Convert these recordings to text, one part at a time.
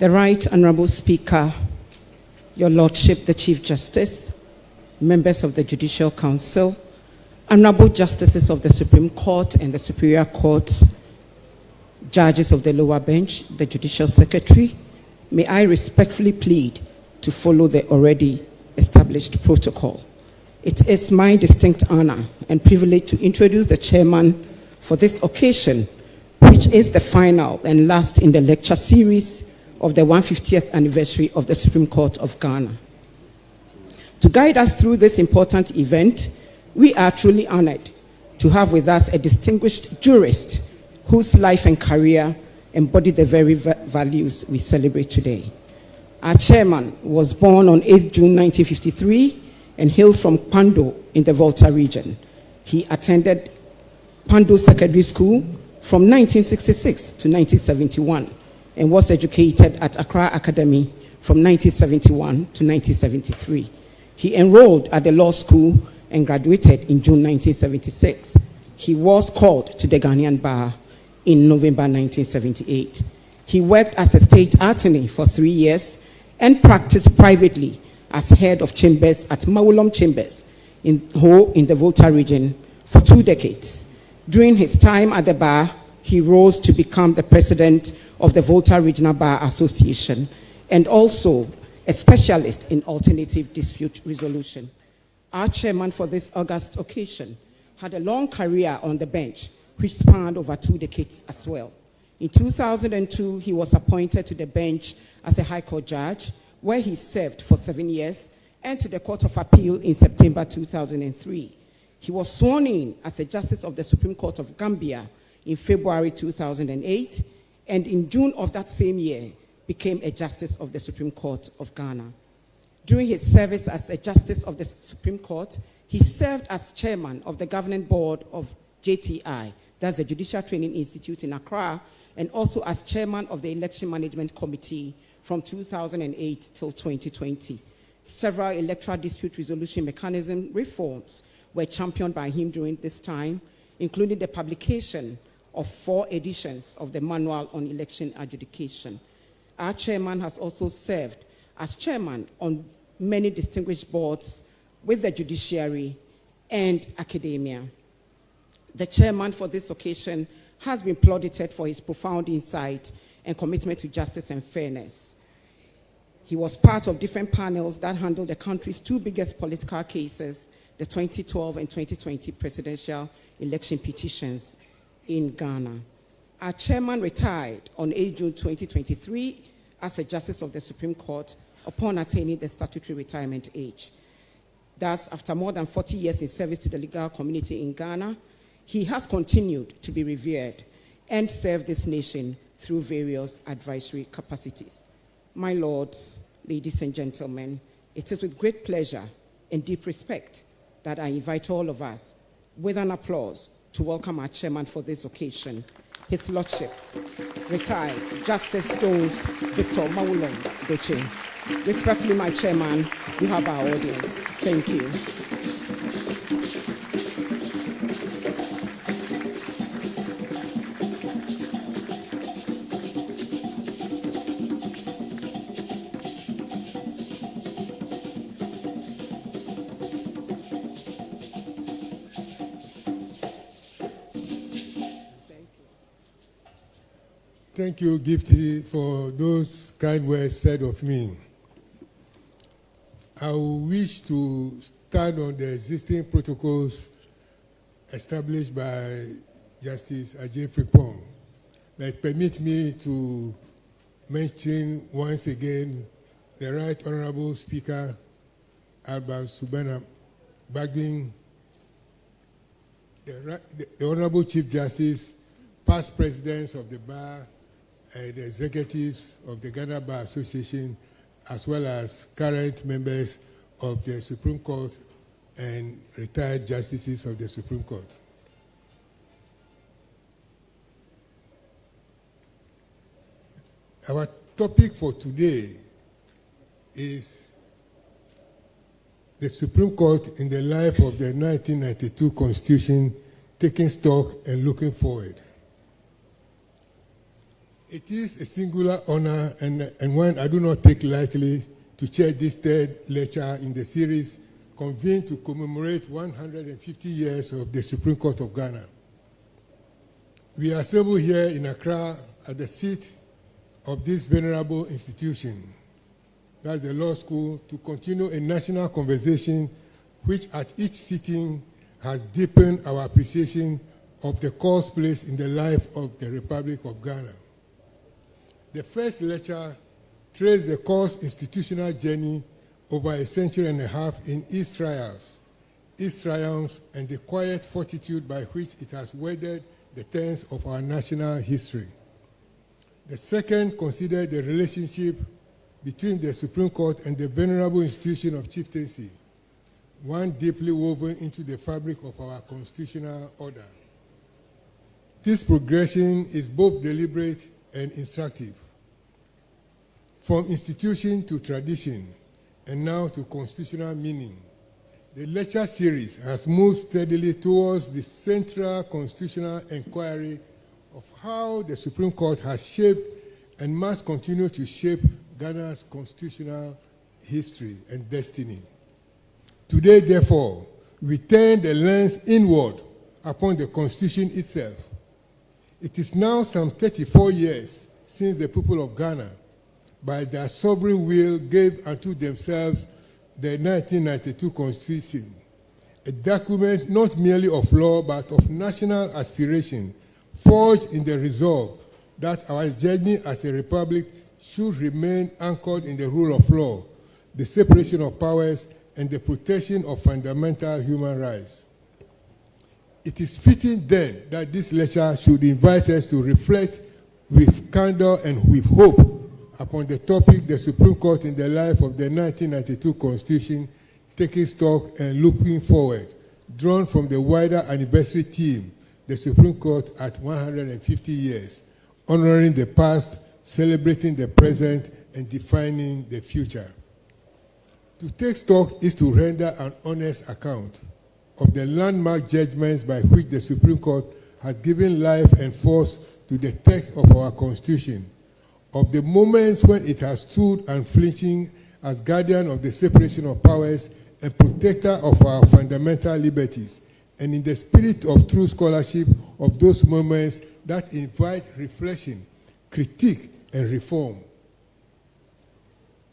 The Right Honourable Speaker, Your Lordship, the Chief Justice, members of the Judicial Council, Honourable Justices of the Supreme Court and the Superior Courts, judges of the lower bench, the Judicial Secretary, may I respectfully plead to follow the already established protocol. It is my distinct honor and privilege to introduce the chairman for this occasion, which is the final and last in the lecture series of the 150th anniversary of the Supreme Court of Ghana. To guide us through this important event, we are truly honored to have with us a distinguished jurist whose life and career embody the very values we celebrate today. Our chairman was born on 8th June 1953 and hailed from Pando in the Volta region. He attended Pando Secondary School from 1966 to 1971 and was educated at Accra Academy from 1971 to 1973. He enrolled at the law school and graduated in June 1976. He was called to the Ghanaian bar in November 1978. He worked as a state attorney for 3 years and practiced privately as head of chambers at Mawulom Chambers in the Volta region for 2 decades. During his time at the bar, he rose to become the president of the Volta Regional Bar Association and also a specialist in alternative dispute resolution. Our chairman for this august occasion had a long career on the bench, which spanned over 2 decades as well. In 2002, he was appointed to the bench as a High Court judge, where he served for 7 years, and to the Court of Appeal in September 2003. He was sworn in as a Justice of the Supreme Court of Gambia in February 2008, and in June of that same year, became a Justice of the Supreme Court of Ghana. During his service as a Justice of the Supreme Court, he served as chairman of the governing board of JTI, that's the Judicial Training Institute in Accra, and also as chairman of the Election Management Committee from 2008 till 2020. Several electoral dispute resolution mechanism reforms were championed by him during this time, including the publication of 4 editions of the Manual on Election Adjudication. Our chairman has also served as chairman on many distinguished boards with the judiciary and academia. The chairman for this occasion has been plaudited for his profound insight and commitment to justice and fairness. He was part of different panels that handled the country's 2 biggest political cases, the 2012 and 2020 presidential election petitions in Ghana. Our chairman retired on 8 June 2023 as a Justice of the Supreme Court upon attaining the statutory retirement age. Thus, after more than 40 years in service to the legal community in Ghana, he has continued to be revered and served this nation through various advisory capacities. My lords, ladies and gentlemen, it is with great pleasure and deep respect that I invite all of us, with an applause, to welcome our chairman for this occasion, His Lordship, retired Justice Jones Victor Mawulom Doche. Respectfully, my chairman, you have our audience. Thank you. Thank you, Gifty, for those kind words said of me. I wish to stand on the existing protocols established by Justice Ajay Fripong, but permit me to mention once again the Right Honourable Speaker, Alban Subana Bagding, the Honourable Chief Justice, past presidents of the Bar, the executives of the Ghana Bar Association, as well as current members of the Supreme Court and retired justices of the Supreme Court. Our topic for today is the Supreme Court in the life of the 1992 Constitution, taking stock and looking forward. It is a singular honor and one I do not take lightly to chair this third lecture in the series convened to commemorate 150 years of the Supreme Court of Ghana. We are assembled here in Accra at the seat of this venerable institution, that's the law school, to continue a national conversation which at each sitting has deepened our appreciation of the court's place in the life of the Republic of Ghana. The first lecture traced the court's institutional journey over a century and a half in its trials, its triumphs, and the quiet fortitude by which it has weathered the turns of our national history. The second considered the relationship between the Supreme Court and the venerable institution of chieftaincy, one deeply woven into the fabric of our constitutional order. This progression is both deliberate and instructive. From institution to tradition, and now to constitutional meaning, the lecture series has moved steadily towards the central constitutional inquiry of how the Supreme Court has shaped and must continue to shape Ghana's constitutional history and destiny. Today, therefore, we turn the lens inward upon the Constitution itself. It is now some 34 years since the people of Ghana, by their sovereign will, gave unto themselves the 1992 Constitution, a document not merely of law but of national aspiration, forged in the resolve that our journey as a republic should remain anchored in the rule of law, the separation of powers, and the protection of fundamental human rights. It is fitting then that this lecture should invite us to reflect with candor and with hope upon the topic, the Supreme Court in the life of the 1992 Constitution, taking stock and looking forward, drawn from the wider anniversary theme, the Supreme Court at 150 years, honoring the past, celebrating the present, and defining the future. To take stock is to render an honest account of the landmark judgments by which the Supreme Court has given life and force to the text of our Constitution, of the moments when it has stood unflinching as guardian of the separation of powers and protector of our fundamental liberties, and in the spirit of true scholarship of those moments that invite reflection, critique, and reform.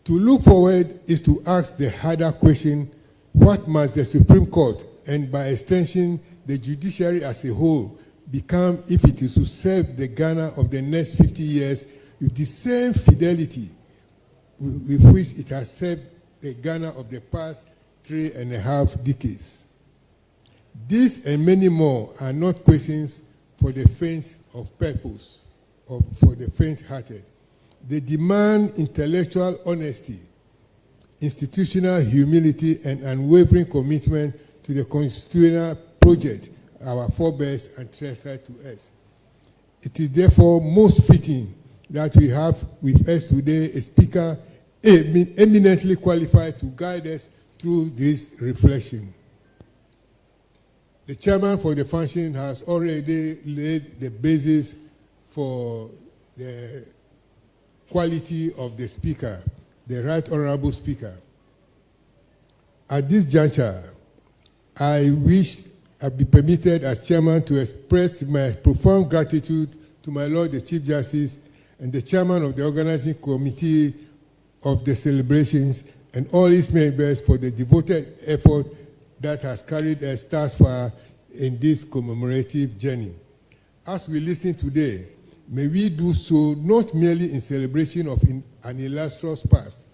To look forward is to ask the harder question, what must the Supreme Court, and by extension the judiciary as a whole, become if it is to serve the Ghana of the next 50 years with the same fidelity with which it has served the Ghana of the past 3.5 decades? These and many more are not questions for the faint of purpose or for the faint-hearted. They demand intellectual honesty, institutional humility, and unwavering commitment to the constitutional project our forebears entrusted to us. It is therefore most fitting that we have with us today a speaker eminently qualified to guide us through this reflection. The chairman for the function has already laid the basis for the quality of the speaker, the Right Honorable Speaker. At this juncture, I wish I'd be permitted as chairman to express my profound gratitude to my Lord the Chief Justice and the chairman of the organizing committee of the celebrations and all its members for the devoted effort that has carried us thus far in this commemorative journey. As we listen today, may we do so not merely in celebration of an illustrious past,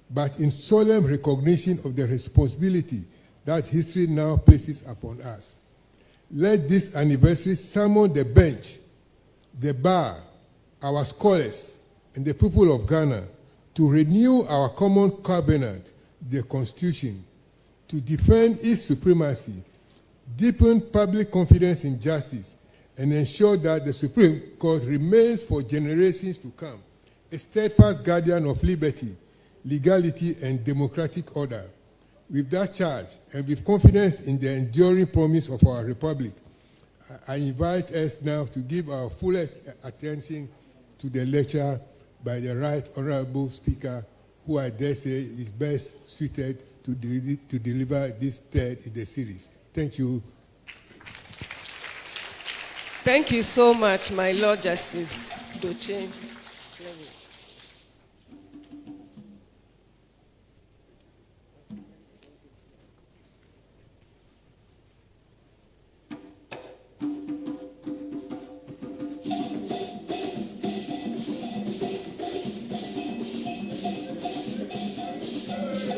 but in solemn recognition of the responsibility that history now places upon us. Let this anniversary summon the bench, the bar, our scholars, and the people of Ghana to renew our common covenant, the Constitution, to defend its supremacy, deepen public confidence in justice, and ensure that the Supreme Court remains for generations to come a steadfast guardian of liberty, legality, and democratic order. With that charge, and with confidence in the enduring promise of our republic, I invite us now to give our fullest attention to the lecture by the Right Honorable Speaker, who I dare say is best suited to deliver this third in the series. Thank you. Thank you so much, my Lord Justice Doche.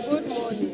Good morning.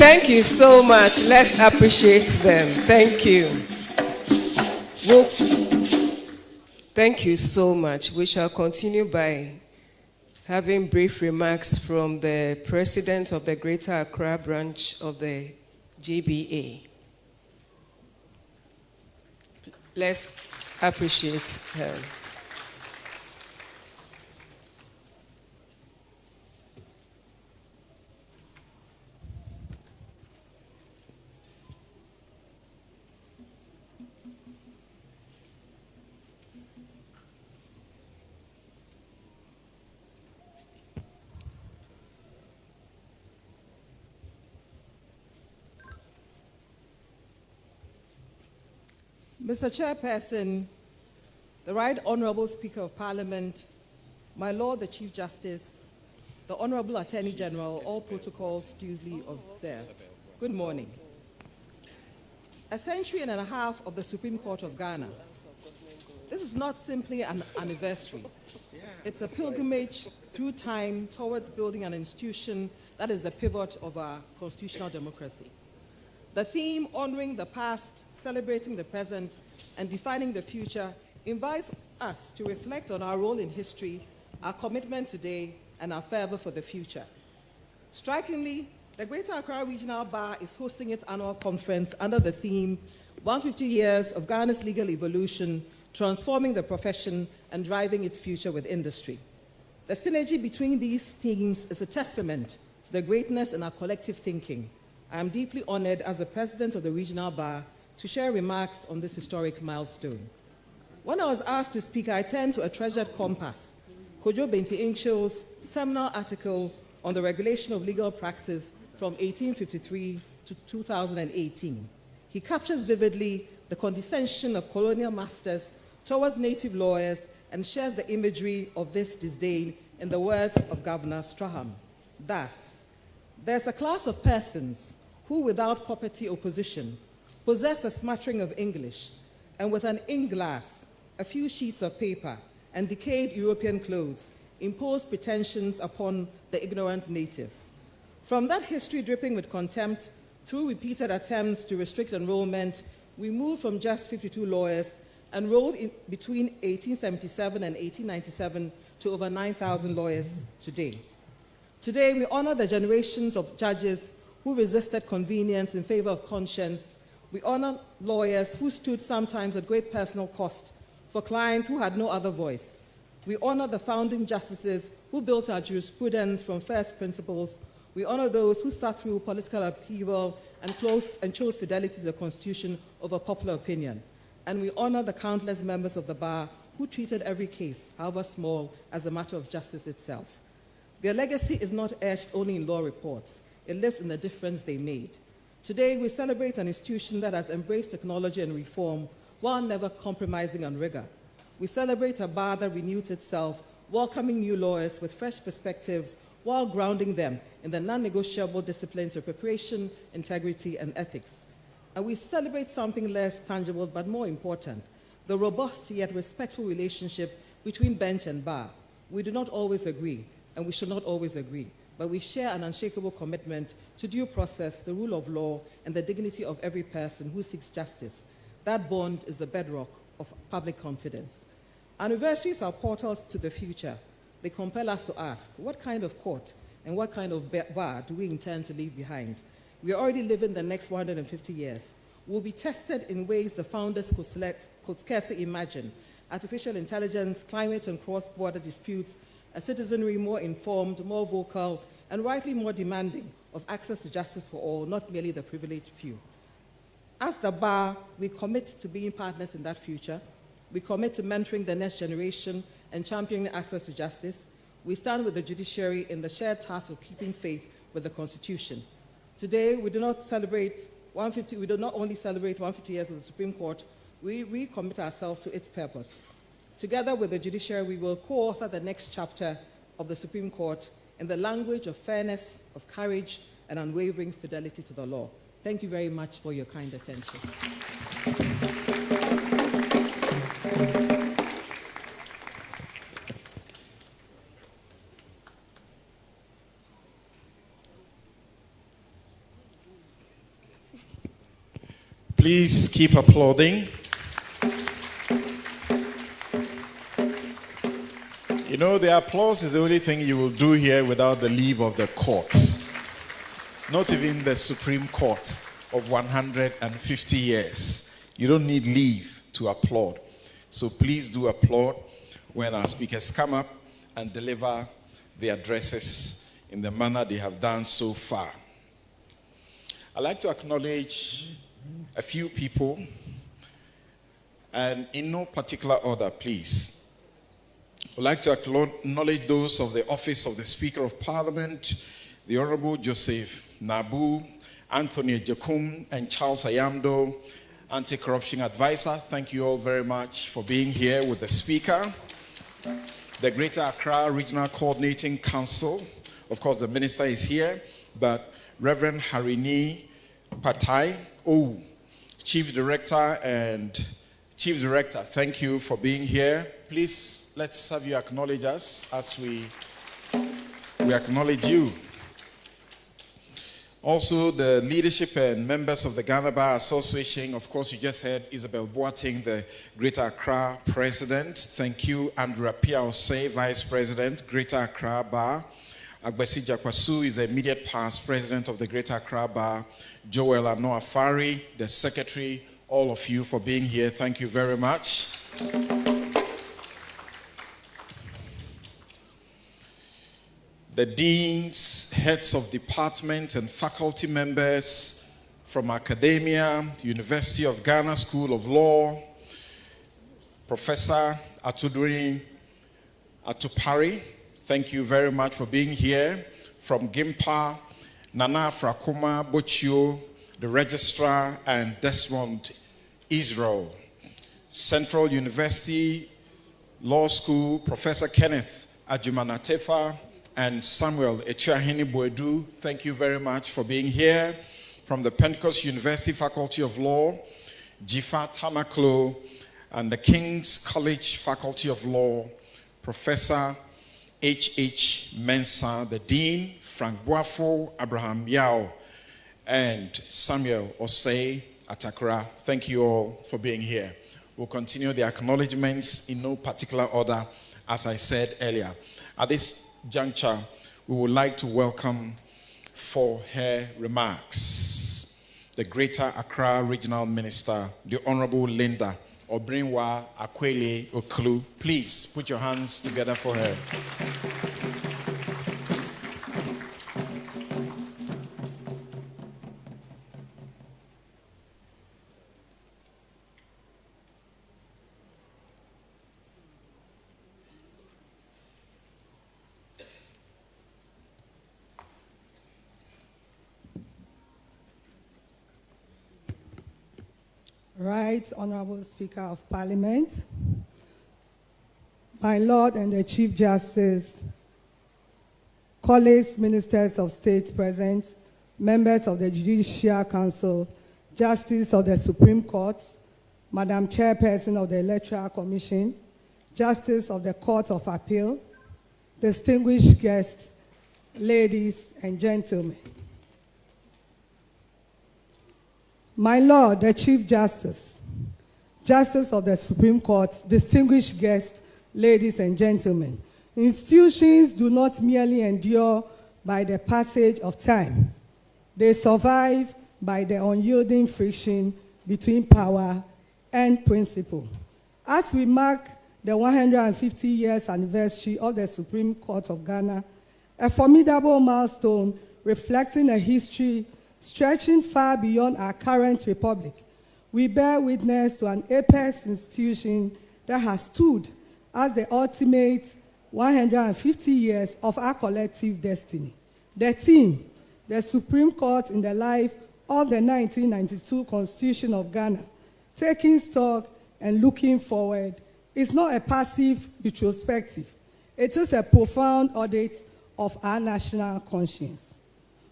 Thank you so much. Let's appreciate them. Thank you. Thank you so much. We shall continue by having brief remarks from the President of the Greater Accra branch of the GBA. Let's appreciate her. Mr. Chairperson, the Right Honorable Speaker of Parliament, my Lord the Chief Justice, the Honorable Attorney General, all protocols duly observed. Good morning. A century and a half of the Supreme Court of Ghana. This is not simply an anniversary. It's a pilgrimage through time towards building an institution that is the pivot of our constitutional democracy. The theme, honoring the past, celebrating the present, and defining the future, invites us to reflect on our role in history, our commitment today, and our fervor for the future. Strikingly, the Greater Accra Regional Bar is hosting its annual conference under the theme 150 Years of Ghana's Legal Evolution, Transforming the Profession and Driving its Future with Industry. The synergy between these themes is a testament to the greatness in our collective thinking. I am deeply honored as the president of the Regional Bar to share remarks on this historic milestone. When I was asked to speak, I turned to a treasured compass, Kojo Benti-Inchil's seminal article on the regulation of legal practice from 1853 to 2018. He captures vividly the condescension of colonial masters towards native lawyers and shares the imagery of this disdain in the words of Governor Strachan. Thus, there's a class of persons who, without property or position, possess a smattering of English, and with an ink glass, a few sheets of paper, and decayed European clothes, impose pretensions upon the ignorant natives. From that history dripping with contempt, through repeated attempts to restrict enrollment, we moved from just 52 lawyers enrolled between 1877 and 1897 to over 9,000 lawyers today. Today, we honor the generations of judges who resisted convenience in favor of conscience. We honor lawyers who stood sometimes at great personal cost for clients who had no other voice. We honor the founding justices who built our jurisprudence from first principles. We honor those who sat through political upheaval and chose fidelity to the Constitution over popular opinion. And we honor the countless members of the bar who treated every case, however small, as a matter of justice itself. Their legacy is not etched only in law reports. It lives in the difference they made. Today, we celebrate an institution that has embraced technology and reform while never compromising on rigor. We celebrate a bar that renews itself, welcoming new lawyers with fresh perspectives while grounding them in the non-negotiable disciplines of preparation, integrity, and ethics. And we celebrate something less tangible but more important, the robust yet respectful relationship between bench and bar. We do not always agree, and we should not always agree, but we share an unshakable commitment to due process, the rule of law, and the dignity of every person who seeks justice. That bond is the bedrock of public confidence. Anniversaries are portals to the future. They compel us to ask, what kind of court and what kind of bar do we intend to leave behind? We are already living the next 150 years. We'll be tested in ways the founders could scarcely imagine. Artificial intelligence, climate and cross-border disputes, a citizenry more informed, more vocal, and rightly more demanding of access to justice for all, not merely the privileged few. As the bar, we commit to being partners in that future. We commit to mentoring the next generation and championing access to justice. We stand with the judiciary in the shared task of keeping faith with the Constitution. Today, we do not only celebrate 150 years of the Supreme Court, we recommit ourselves to its purpose. Together with the judiciary, we will co-author the next chapter of the Supreme Court in the language of fairness, of courage, and unwavering fidelity to the law. Thank you very much for your kind attention. Please keep applauding. You know, the applause is the only thing you will do here without the leave of the courts. Not even the Supreme Court of 150 years. You don't need leave to applaud. So please do applaud when our speakers come up and deliver the addresses in the manner they have done so far. I'd like to acknowledge a few people, and in no particular order, please. I'd like to acknowledge those of the Office of the Speaker of Parliament, the Honorable Joseph Nabu, Anthony Jakum, and Charles Ayamdo, Anti-Corruption Advisor. Thank you all very much for being here with the Speaker. The Greater Accra Regional Coordinating Council, of course the Minister is here, but Reverend Harini Patai, Chief Director, thank you for being here. Please, let's have you acknowledge us as we acknowledge you. Also, the leadership and members of the Ghana Bar Association. Of course, you just heard Isabel Boateng, the Greater Accra President. Thank you. Andrew Apia Osei, Vice President, Greater Accra Bar. Agbesi Jakwasu is the immediate past President of the Greater Accra Bar. Joel Anoafari, the Secretary. All of you for being here. Thank you very much. The deans, heads of department, and faculty members from academia, University of Ghana School of Law, Professor Atuduri Atupari, thank you very much for being here. From GIMPA, Nana Frakuma Bochio, the registrar, and Desmond Israel. Central University Law School, Professor Kenneth Ajumanatefa, and Samuel Echiahini Boedu, thank you very much for being here. From the Pentecost University Faculty of Law, Jifa Tamaklo, and the King's College Faculty of Law, Professor H.H. Mensah, the Dean, Frank Boafo, Abraham Yao, and Samuel Osei Atakura. Thank you all for being here. We'll continue the acknowledgements in no particular order, as I said earlier. At this juncture, we would like to welcome for her remarks the Greater Accra Regional Minister, the Honorable Linda Obrinwa Akwele Oklu. Please put your hands together for her. Right, Honorable Speaker of Parliament, my Lord and the Chief Justice, colleagues, ministers of state present, members of the Judicial Council, Justice of the Supreme Court, Madam Chairperson of the Electoral Commission, Justice of the Court of Appeal, distinguished guests, ladies and gentlemen. My Lord, the Chief Justice, Justice of the Supreme Court, distinguished guests, ladies and gentlemen, institutions do not merely endure by the passage of time. They survive by the unyielding friction between power and principle. As we mark the 150 years anniversary of the Supreme Court of Ghana, a formidable milestone reflecting a history stretching far beyond our current republic, we bear witness to an apex institution that has stood as the ultimate 150 years of our collective destiny. The theme, the Supreme Court in the life of the 1992 Constitution of Ghana, taking stock and looking forward, is not a passive retrospective. It is a profound audit of our national conscience.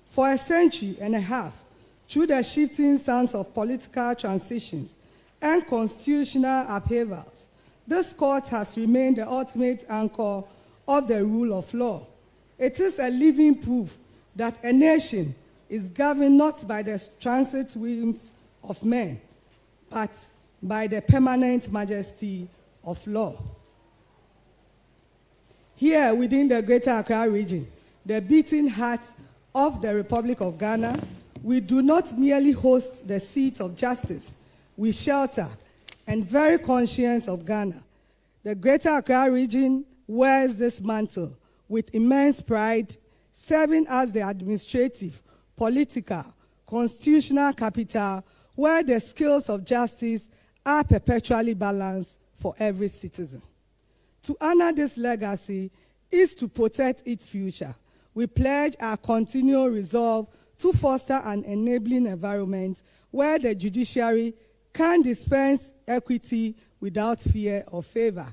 For a century and a half, through the shifting sands of political transitions and constitutional upheavals, this court has remained the ultimate anchor of the rule of law. It is a living proof that a nation is governed not by the transit whims of men, but by the permanent majesty of law. Here within the Greater Accra region, the beating heart of the Republic of Ghana, we do not merely host the seat of justice, we shelter and very conscious of Ghana. The Greater Accra region wears this mantle with immense pride, serving as the administrative, political, constitutional capital where the scales of justice are perpetually balanced for every citizen. To honor this legacy is to protect its future. We pledge our continual resolve to foster an enabling environment where the judiciary can dispense equity without fear or favor,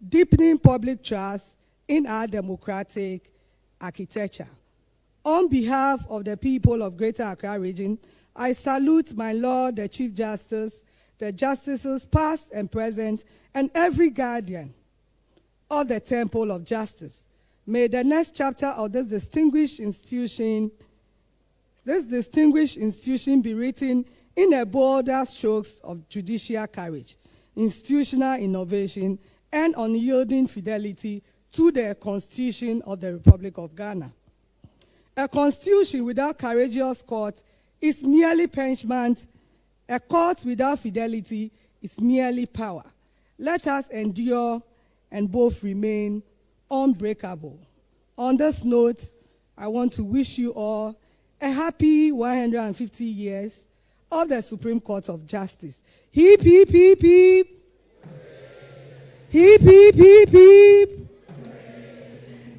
deepening public trust in our democratic architecture. On behalf of the people of Greater Accra region, I salute my Lord, the Chief Justice, the justices past and present, and every guardian of the Temple of Justice. May the next chapter of this distinguished institution this distinguished institution be written in a bolder strokes of judicial courage, institutional innovation, and unyielding fidelity to the Constitution of the Republic of Ghana. A constitution without courageous court is merely punishment. A court without fidelity is merely power. Let us endure and both remain unbreakable. On this note, I want to wish you all a happy 150 years of the Supreme Court of Justice. Hip, hip, hip, hip. Hip, hip, hip, hip.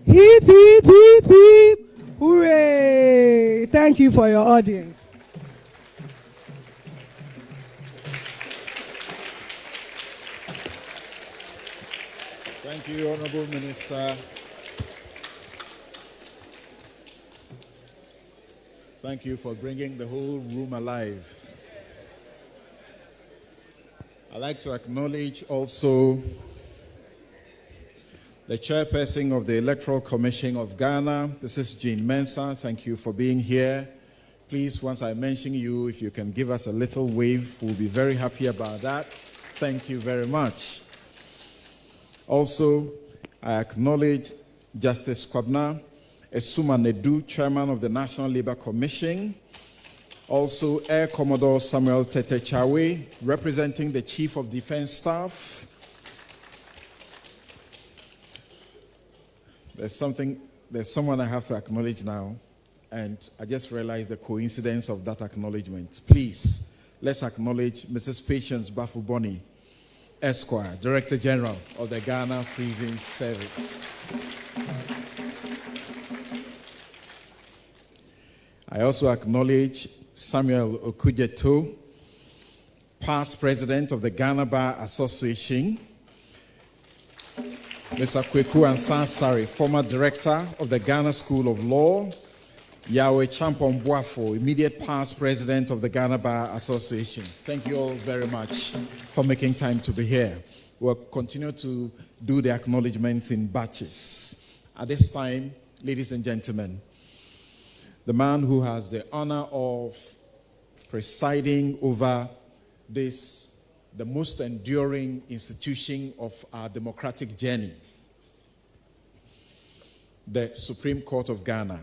Hip, hip, hip, hip. Hooray! Thank you for your audience. Thank you, Honorable Minister. Thank you for bringing the whole room alive. I'd like to acknowledge also the chairperson of the Electoral Commission of Ghana, this is Jean Mensah. Thank you for being here. Please, once I mention you, if you can give us a little wave, we'll be very happy about that. Thank you very much. Also, I acknowledge Justice Kwabna Esuma Nedu, Chairman of the National Labour Commission. Also, Air Commodore Samuel Tete Chawe, representing the Chief of Defence Staff. There's someone I have to acknowledge now, and I just realized the coincidence of that acknowledgement. Please, let's acknowledge Mrs. Patience Bafuboni, Esquire, Director General of the Ghana Prison Service. I also acknowledge Samuel Okujeto, past President of the Ghana Bar Association. Mr. Kweku Ansah-Sari, former Director of the Ghana School of Law. Yahweh Champon Boafo, immediate past President of the Ghana Bar Association. Thank you all very much for making time to be here. We'll continue to do the acknowledgements in batches. At this time, ladies and gentlemen, the man who has the honor of presiding over this, the most enduring institution of our democratic journey, the Supreme Court of Ghana,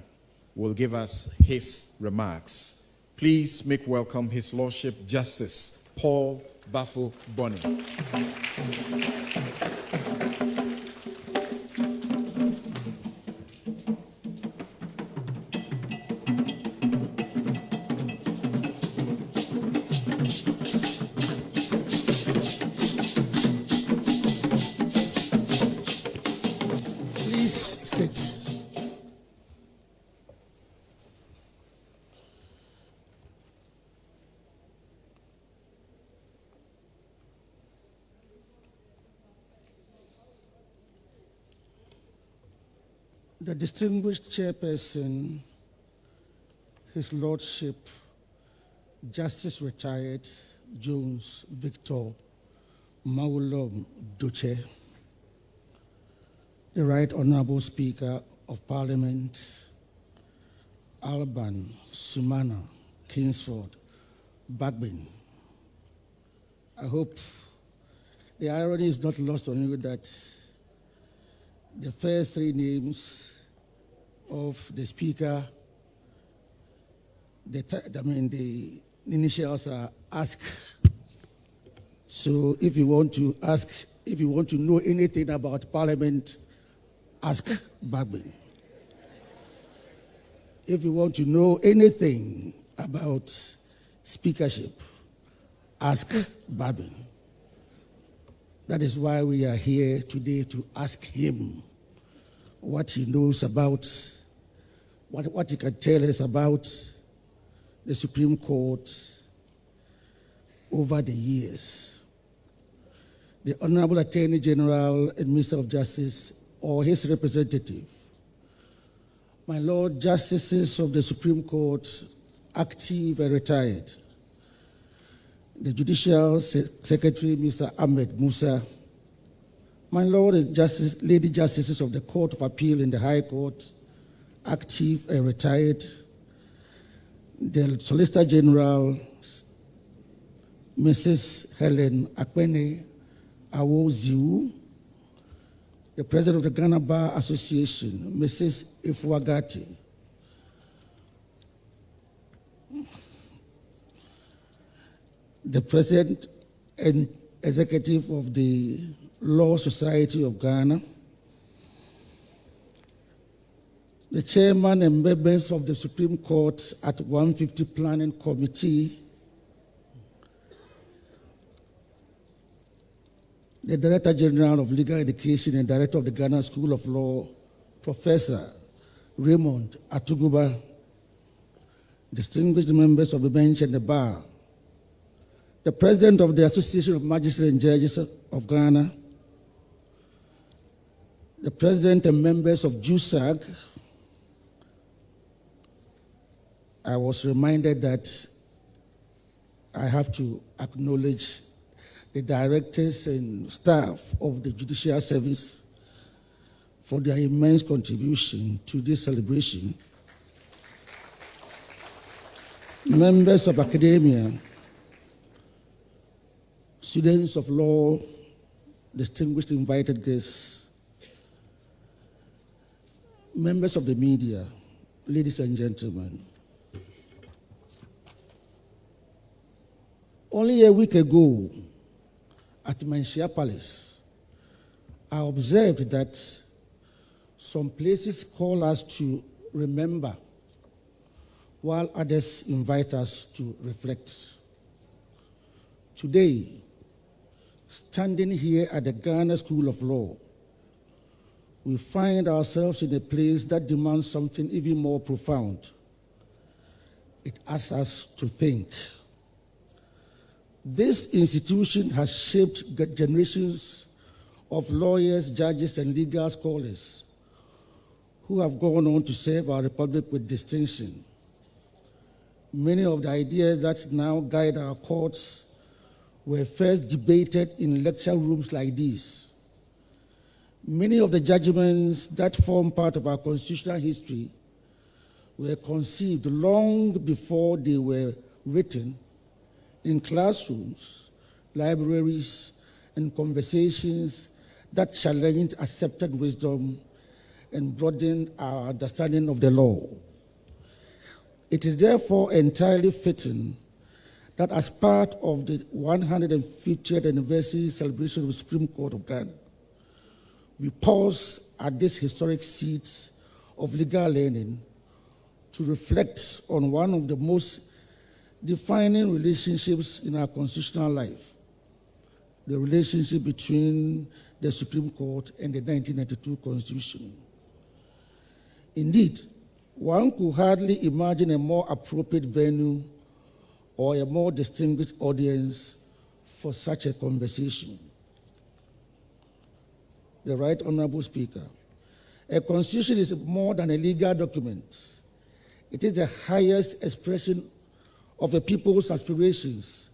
will give us his remarks. Please make welcome His Lordship Justice Paul Bafo Boni. Please sit. The distinguished chairperson, His Lordship, Justice Retired Jones Victor Mawulom Duce, the Right Honorable Speaker of Parliament, Alban Sumana Kingsford Bagbin. I hope the irony is not lost on you that the first three names of the speaker, the initials are ASK. So if you want to know anything about Parliament, ask Bagbin. If you want to know anything about speakership, ask Bagbin. That is why we are here today, to ask him what he knows about, what he can tell us about the Supreme Court over the years. The Honorable Attorney General and Minister of Justice, or his representative, my Lord Justices of the Supreme Court, active and retired, the Judicial Secretary, Mr. Ahmed Musa, my Lord and Lady Justices of the Court of Appeal in the High Court, active and retired, the Solicitor General, Mrs. Helen Akpene Awoziu, the President of the Ghana Bar Association, Mrs. Ifuagati, the President and Executive of the Law Society of Ghana, the Chairman and members of the Supreme Court at 150 Planning Committee, the Director General of Legal Education and Director of the Ghana School of Law, Professor Raymond Atuguba, distinguished members of the bench and the bar, the President of the Association of Magistrates and Judges of Ghana, the President and members of JUSAG. I was reminded that I have to acknowledge the directors and staff of the Judicial Service for their immense contribution to this celebration. Members of academia, students of law, distinguished invited guests, members of the media, ladies and gentlemen. Only a week ago, at Manshia Palace, I observed that some places call us to remember, while others invite us to reflect. Today, standing here at the Ghana School of Law, we find ourselves in a place that demands something even more profound. It asks us to think. This institution has shaped generations of lawyers, judges, and legal scholars who have gone on to serve our republic with distinction. Many of the ideas that now guide our courts were first debated in lecture rooms like these. Many of the judgments that form part of our constitutional history were conceived long before they were written in classrooms, libraries, and conversations that challenged accepted wisdom and broadened our understanding of the law. It is therefore entirely fitting that as part of the 150th anniversary celebration of the Supreme Court of Ghana, we pause at this historic seat of legal learning to reflect on one of the most defining relationships in our constitutional life, the relationship between the Supreme Court and the 1992 Constitution. Indeed, one could hardly imagine a more appropriate venue or a more distinguished audience for such a conversation. The Right Honorable Speaker, a constitution is more than a legal document. It is the highest expression of a people's aspirations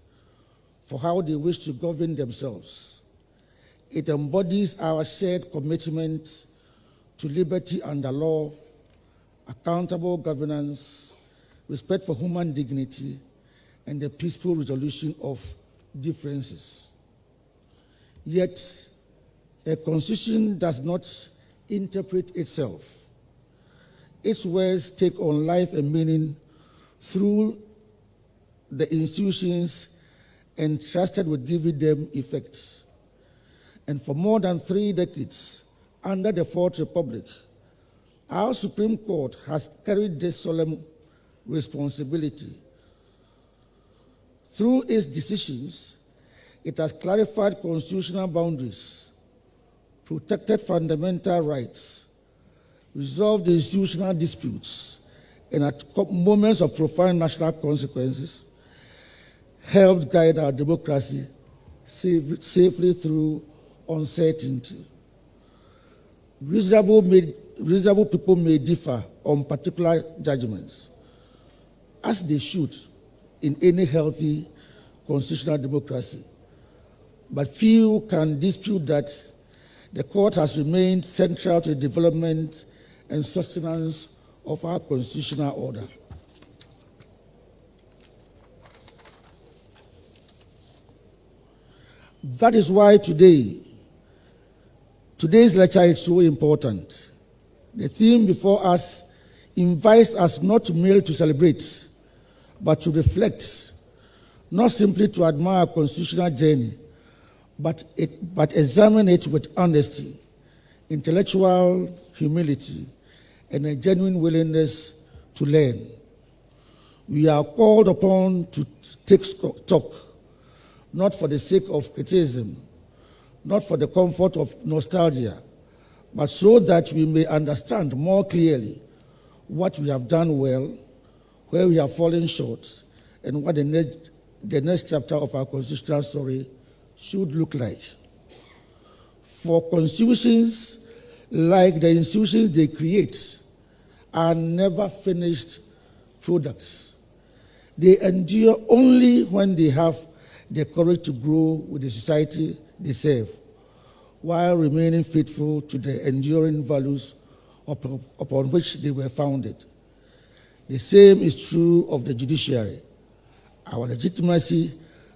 for how they wish to govern themselves. It embodies our shared commitment to liberty under law, accountable governance, respect for human dignity, and the peaceful resolution of differences. Yet, a constitution does not interpret itself. Its words take on life and meaning through the institutions entrusted with giving them effect. And for more than 3 decades, under the Fourth Republic, our Supreme Court has carried this solemn responsibility. Through its decisions, it has clarified constitutional boundaries, protected fundamental rights, resolved institutional disputes, and at moments of profound national consequences, helped guide our democracy safely through uncertainty. Reasonable people may differ on particular judgments, as they should in any healthy constitutional democracy. But few can dispute that the court has remained central to the development and sustenance of our constitutional order. That is why today's lecture is so important. The theme before us invites us not merely to celebrate, but to reflect, not simply to admire our constitutional journey, but examine it with honesty, intellectual humility, and a genuine willingness to learn. We are called upon to take stock, not for the sake of criticism, not for the comfort of nostalgia, but so that we may understand more clearly what we have done well, where we have fallen short, and what the next chapter of our constitutional story should look like. For constitutions, like the institutions they create, are never finished products. They endure only when they have the courage to grow with the society they serve, while remaining faithful to the enduring values upon which they were founded. The same is true of the judiciary. Our legitimacy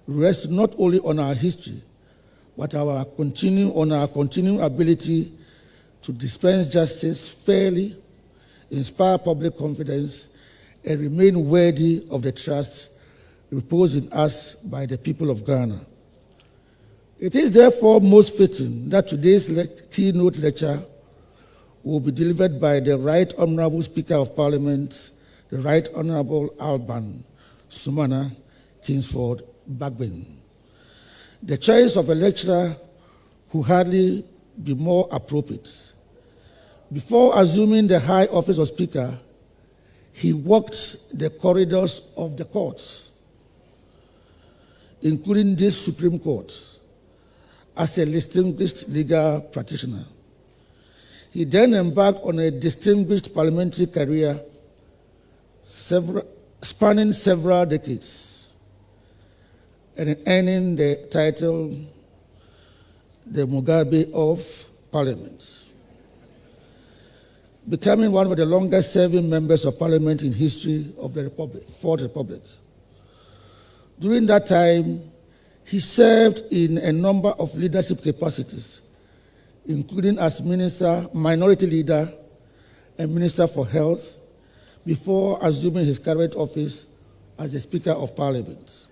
rests not only on our history, but on our continuing ability to dispense justice fairly, inspire public confidence, and remain worthy of the trust reposed in us by the people of Ghana. It is therefore most fitting that today's keynote lecture will be delivered by the Right Honorable Speaker of Parliament, the Right Honorable Alban Sumana Kingsford Bagbin. The choice of a lecturer could hardly be more appropriate. Before assuming the high office of Speaker, he walked the corridors of the courts, including this Supreme Court, as a distinguished legal practitioner. He then embarked on a distinguished parliamentary career spanning several decades, and earning the title the Mugabe of Parliament, becoming one of the longest-serving members of Parliament in history of the Republic, Fourth Republic. During that time, he served in a number of leadership capacities, including as Minister, Minority Leader, and Minister for Health, before assuming his current office as the Speaker of Parliament.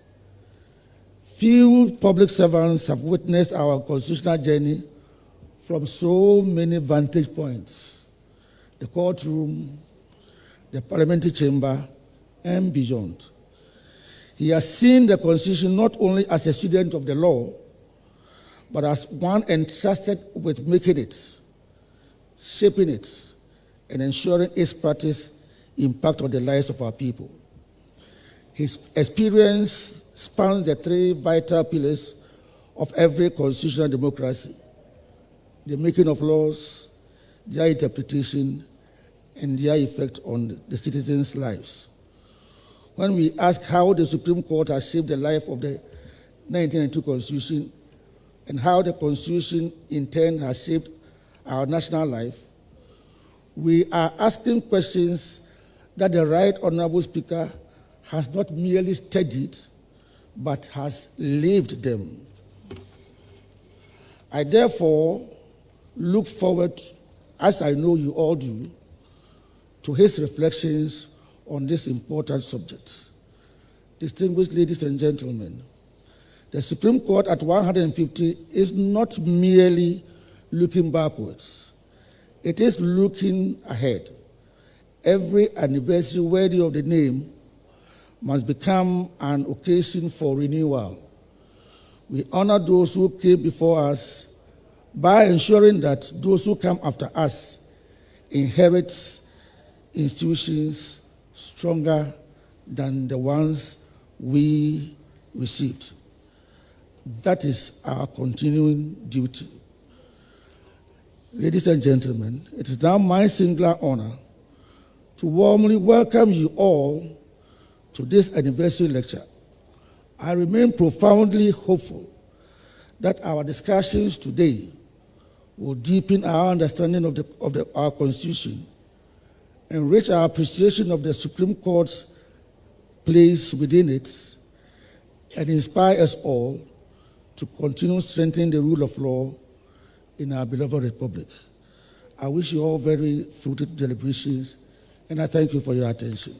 Few public servants have witnessed our constitutional journey from so many vantage points: the courtroom, the parliamentary chamber, and beyond. He has seen the Constitution not only as a student of the law, but as one entrusted with making it, shaping it, and ensuring its practice impact on the lives of our people. His experience spans the three vital pillars of every constitutional democracy: the making of laws, their interpretation, and their effect on the citizens' lives. When we ask how the Supreme Court has shaped the life of the 1992 Constitution and how the Constitution in turn has shaped our national life, we are asking questions that the Right Honorable Speaker has not merely studied, but has lived them. I therefore look forward, as I know you all do, to his reflections on this important subject. Distinguished ladies and gentlemen, the Supreme Court at 150 is not merely looking backwards. It is looking ahead. Every anniversary worthy of the name must become an occasion for renewal. We honor those who came before us by ensuring that those who come after us inherit institutions stronger than the ones we received. That is our continuing duty. Ladies and gentlemen, it is now my singular honor to warmly welcome you all to this anniversary lecture. I remain profoundly hopeful that our discussions today will deepen our understanding of our Constitution, enrich our appreciation of the Supreme Court's place within it, and inspire us all to continue strengthening the rule of law in our beloved republic. I wish you all very fruitful deliberations, and I thank you for your attention.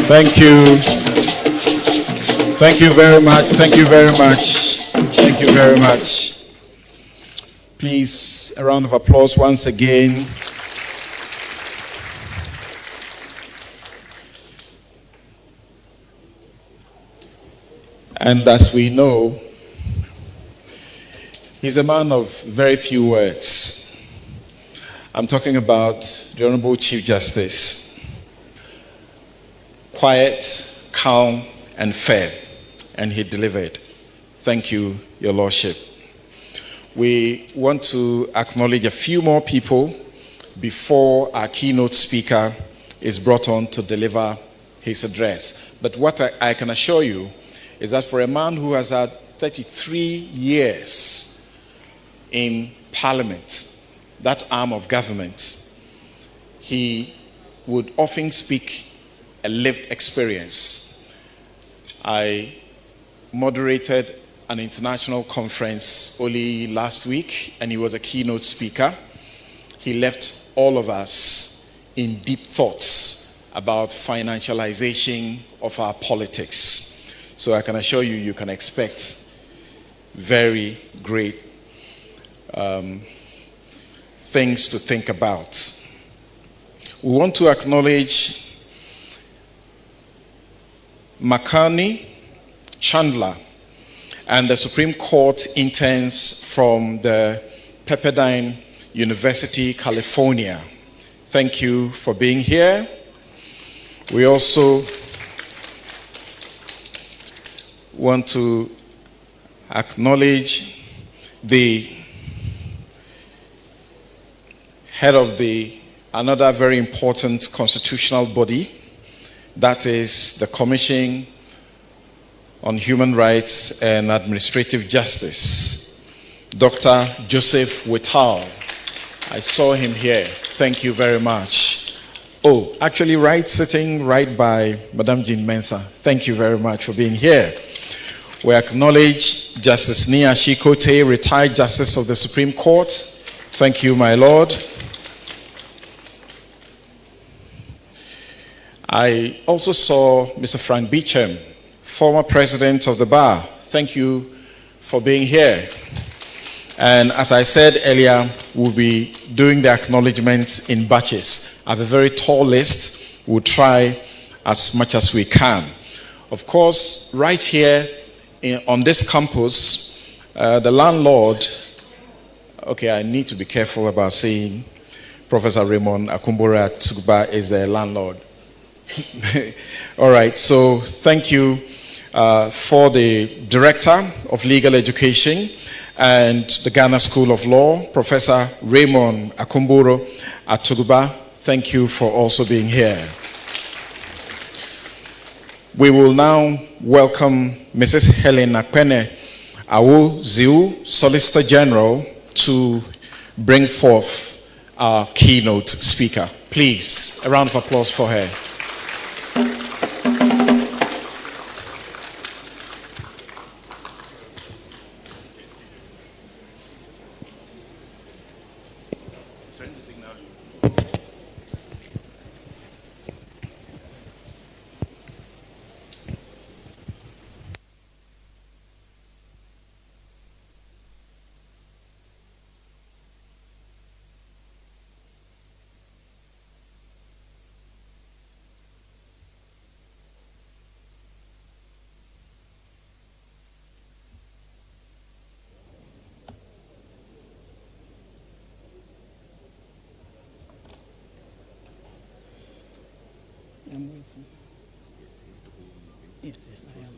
Thank you. Thank you very much. Thank you very much. Thank you very much. Please, a round of applause once again. And as we know, he's a man of very few words. I'm talking about the Honorable Chief Justice. Quiet, calm, and fair. And he delivered. Thank you, Your Lordship. We want to acknowledge a few more people before our keynote speaker is brought on to deliver his address. But what I can assure you is that for a man who has had 33 years in Parliament, that arm of government, he would often speak a lived experience. I moderated an international conference only last week, and he was a keynote speaker. He left all of us in deep thoughts about financialization of our politics. So I can assure you, you can expect very great things to think about. We want to acknowledge Makani Chandler and the Supreme Court interns from the Pepperdine University, California. Thank you for being here. We also want to acknowledge the head of another very important constitutional body, that is the Commission on Human Rights and Administrative Justice, Dr. Joseph Whittal. I saw him here. Thank you very much. Oh, actually sitting right by Madame Jean Mensah. Thank you very much for being here. We acknowledge Justice Nia Shikote, retired Justice of the Supreme Court. Thank you, my Lord. I also saw Mr. Frank Beecham, former president of the bar. Thank you for being here. And as I said earlier, we'll be doing the acknowledgements in batches. I have a very tall list. We'll try as much as we can. Of course, right here on this campus, the landlord, okay, I need to be careful about saying Professor Raymond Akumbura Tugba is the landlord. All right, so thank you for the Director of Legal Education and the Ghana School of Law, Professor Raymond Akumburo Atuguba. Thank you for also being here. We will now welcome Mrs. Helen Akpene Awu Ziu, Solicitor General, to bring forth our keynote speaker. Please, a round of applause for her. I'm waiting. Yes, I am.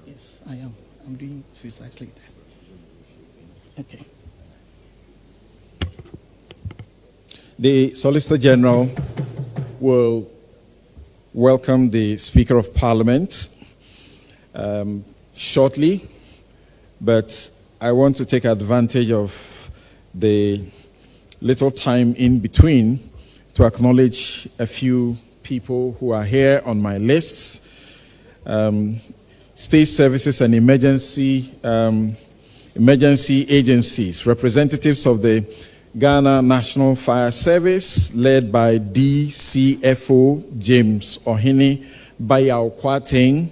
Yes, I am. I'm doing precisely that. Okay. The Solicitor General will welcome the Speaker of Parliament shortly, but I want to take advantage of the little time in between to acknowledge a few people who are here on my lists. State services and emergency agencies, representatives of the Ghana National Fire Service, led by DCFO James Ohini Bayao Kwateng,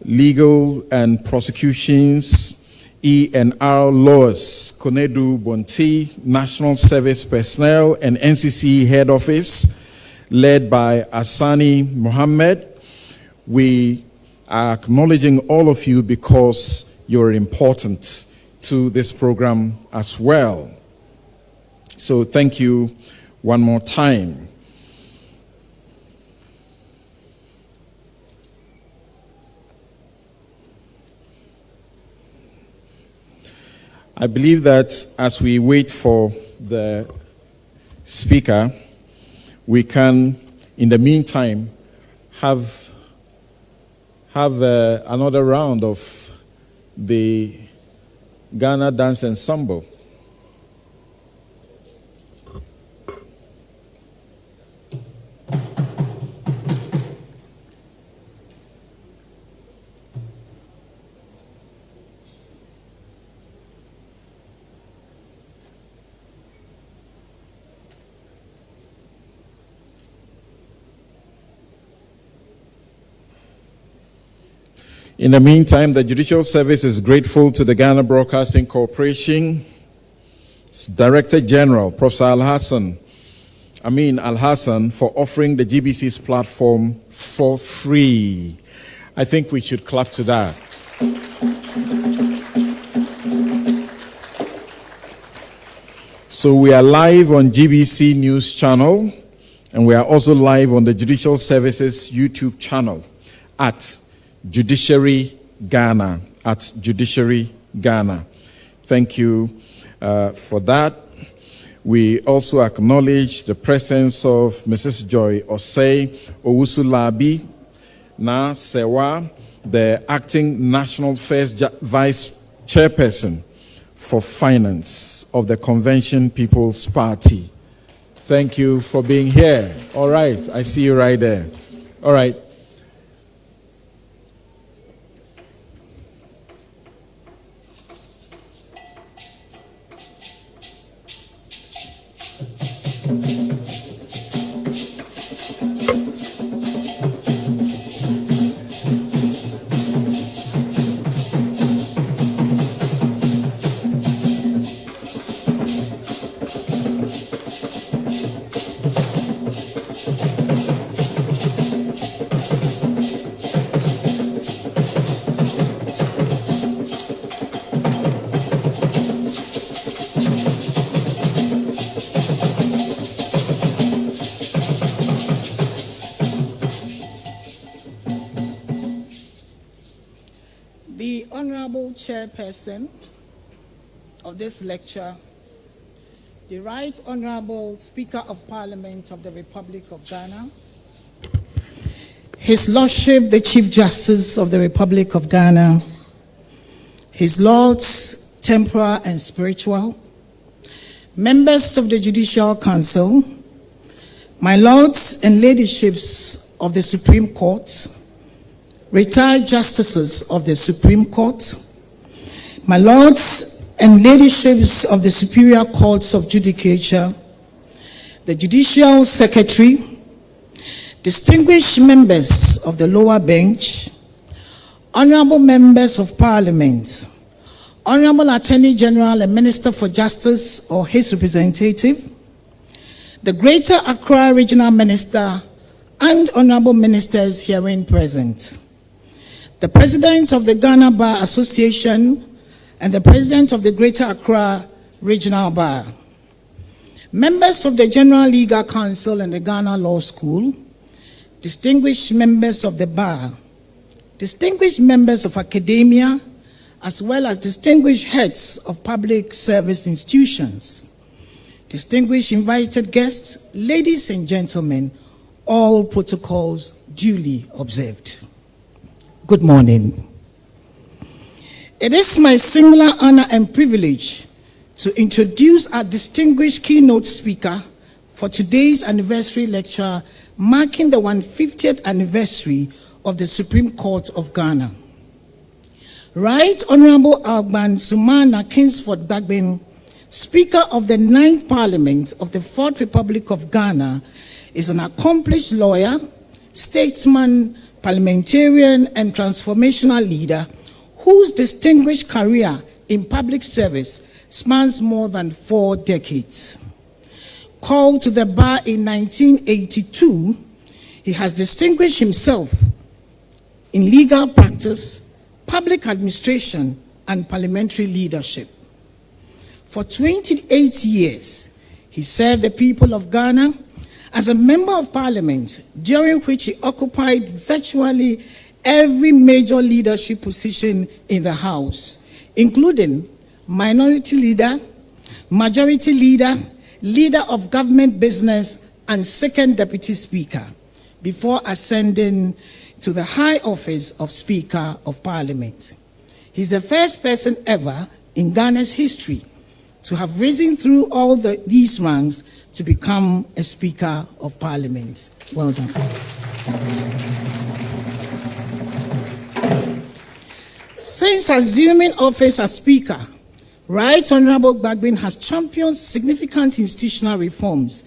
legal and prosecutions, E&R laws, Konedu Bonti, National Service Personnel and NCC Head Office, led by Asani Mohammed. We are acknowledging all of you because you're important to this program as well. So thank you one more time. I believe that as we wait for the speaker, we can, in the meantime, have another round of the Ghana Dance Ensemble. In the meantime, the Judicial Service is grateful to the Ghana Broadcasting Corporation, its Director General, Professor Amin Al-Hassan, for offering the GBC's platform for free. I think we should clap to that. So we are live on GBC News Channel, and we are also live on the Judicial Services YouTube channel at Judiciary Ghana, Thank you for that. We also acknowledge the presence of Mrs. Joy Osei Owusulabi Na Sewa, the acting National First Vice Chairperson for Finance of the Convention People's Party. Thank you for being here. All right, I see you right there. All right. The Honorable Chairperson of this lecture, the Right Honorable Speaker of Parliament of the Republic of Ghana, His Lordship the Chief Justice of the Republic of Ghana, His Lords Temporal and Spiritual, members of the Judicial Council, my Lords and Ladyships of the Supreme Court, retired justices of the Supreme Court, my Lords and Ladyships of the Superior Courts of Judicature, the Judicial Secretary, distinguished members of the lower bench, honorable members of Parliament, Honorable Attorney General and Minister for Justice or his representative, the Greater Accra Regional Minister, and honorable ministers herein present, the President of the Ghana Bar Association and the President of the Greater Accra Regional Bar, members of the General Legal Council and the Ghana Law School, distinguished members of the Bar, distinguished members of academia, as well as distinguished heads of public service institutions, distinguished invited guests, ladies and gentlemen, all protocols duly observed. Good morning. It is my singular honor and privilege to introduce our distinguished keynote speaker for today's anniversary lecture marking the 150th anniversary of the Supreme Court of Ghana. Right Honorable Alban Sumana Kingsford Bagbin, Speaker of the 9th Parliament of the 4th Republic of Ghana, is an accomplished lawyer, statesman, parliamentarian, and transformational leader whose distinguished career in public service spans more than 4 decades. Called to the bar in 1982, he has distinguished himself in legal practice, public administration, and parliamentary leadership. For 28 years, he served the people of Ghana as a member of parliament, during which he occupied virtually every major leadership position in the House, including minority leader, majority leader, leader of government business, and second deputy speaker, before ascending to the high office of Speaker of Parliament. He's the first person ever in Ghana's history to have risen through all these ranks to become a Speaker of Parliament. Well done. Since assuming office as Speaker, Right Honorable Bagbin has championed significant institutional reforms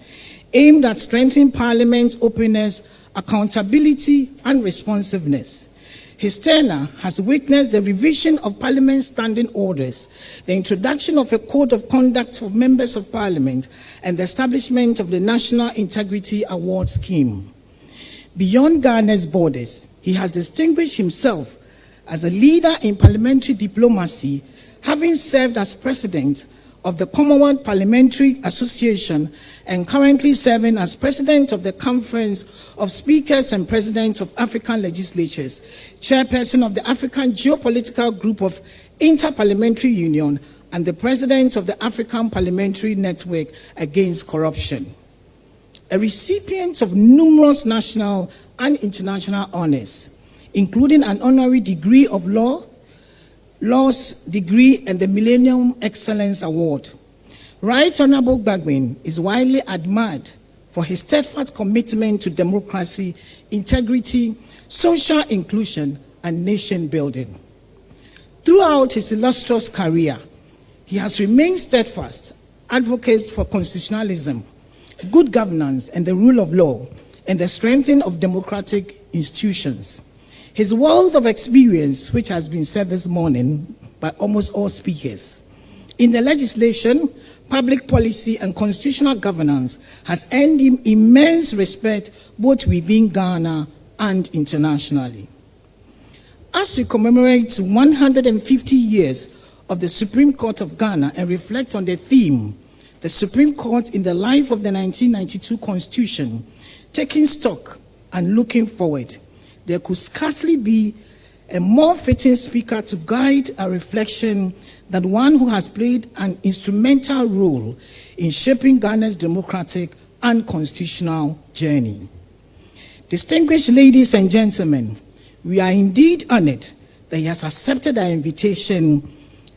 aimed at strengthening Parliament's openness, accountability, and responsiveness. His tenure has witnessed the revision of Parliament's standing orders, the introduction of a code of conduct for members of Parliament, and the establishment of the National Integrity Award Scheme. Beyond Ghana's borders, he has distinguished himself as a leader in parliamentary diplomacy, having served as president of the Commonwealth Parliamentary Association and currently serving as president of the Conference of Speakers and Presidents of African Legislatures, chairperson of the African Geopolitical Group of Interparliamentary Union, and the president of the African Parliamentary Network Against Corruption. A recipient of numerous national and international honors, including an honorary degree of law's degree, and the Millennium Excellence Award. Right Honorable Gbagben is widely admired for his steadfast commitment to democracy, integrity, social inclusion, and nation building. Throughout his illustrious career, he has remained steadfast advocate for constitutionalism, good governance, and the rule of law, and the strengthening of democratic institutions. His wealth of experience, which has been said this morning by almost all speakers, in the legislation, public policy, and constitutional governance has earned him immense respect both within Ghana and internationally. As we commemorate 150 years of the Supreme Court of Ghana and reflect on the theme, the Supreme Court in the life of the 1992 Constitution, taking stock and looking forward, there could scarcely be a more fitting speaker to guide our reflection than one who has played an instrumental role in shaping Ghana's democratic and constitutional journey. Distinguished ladies and gentlemen, we are indeed honored that he has accepted our invitation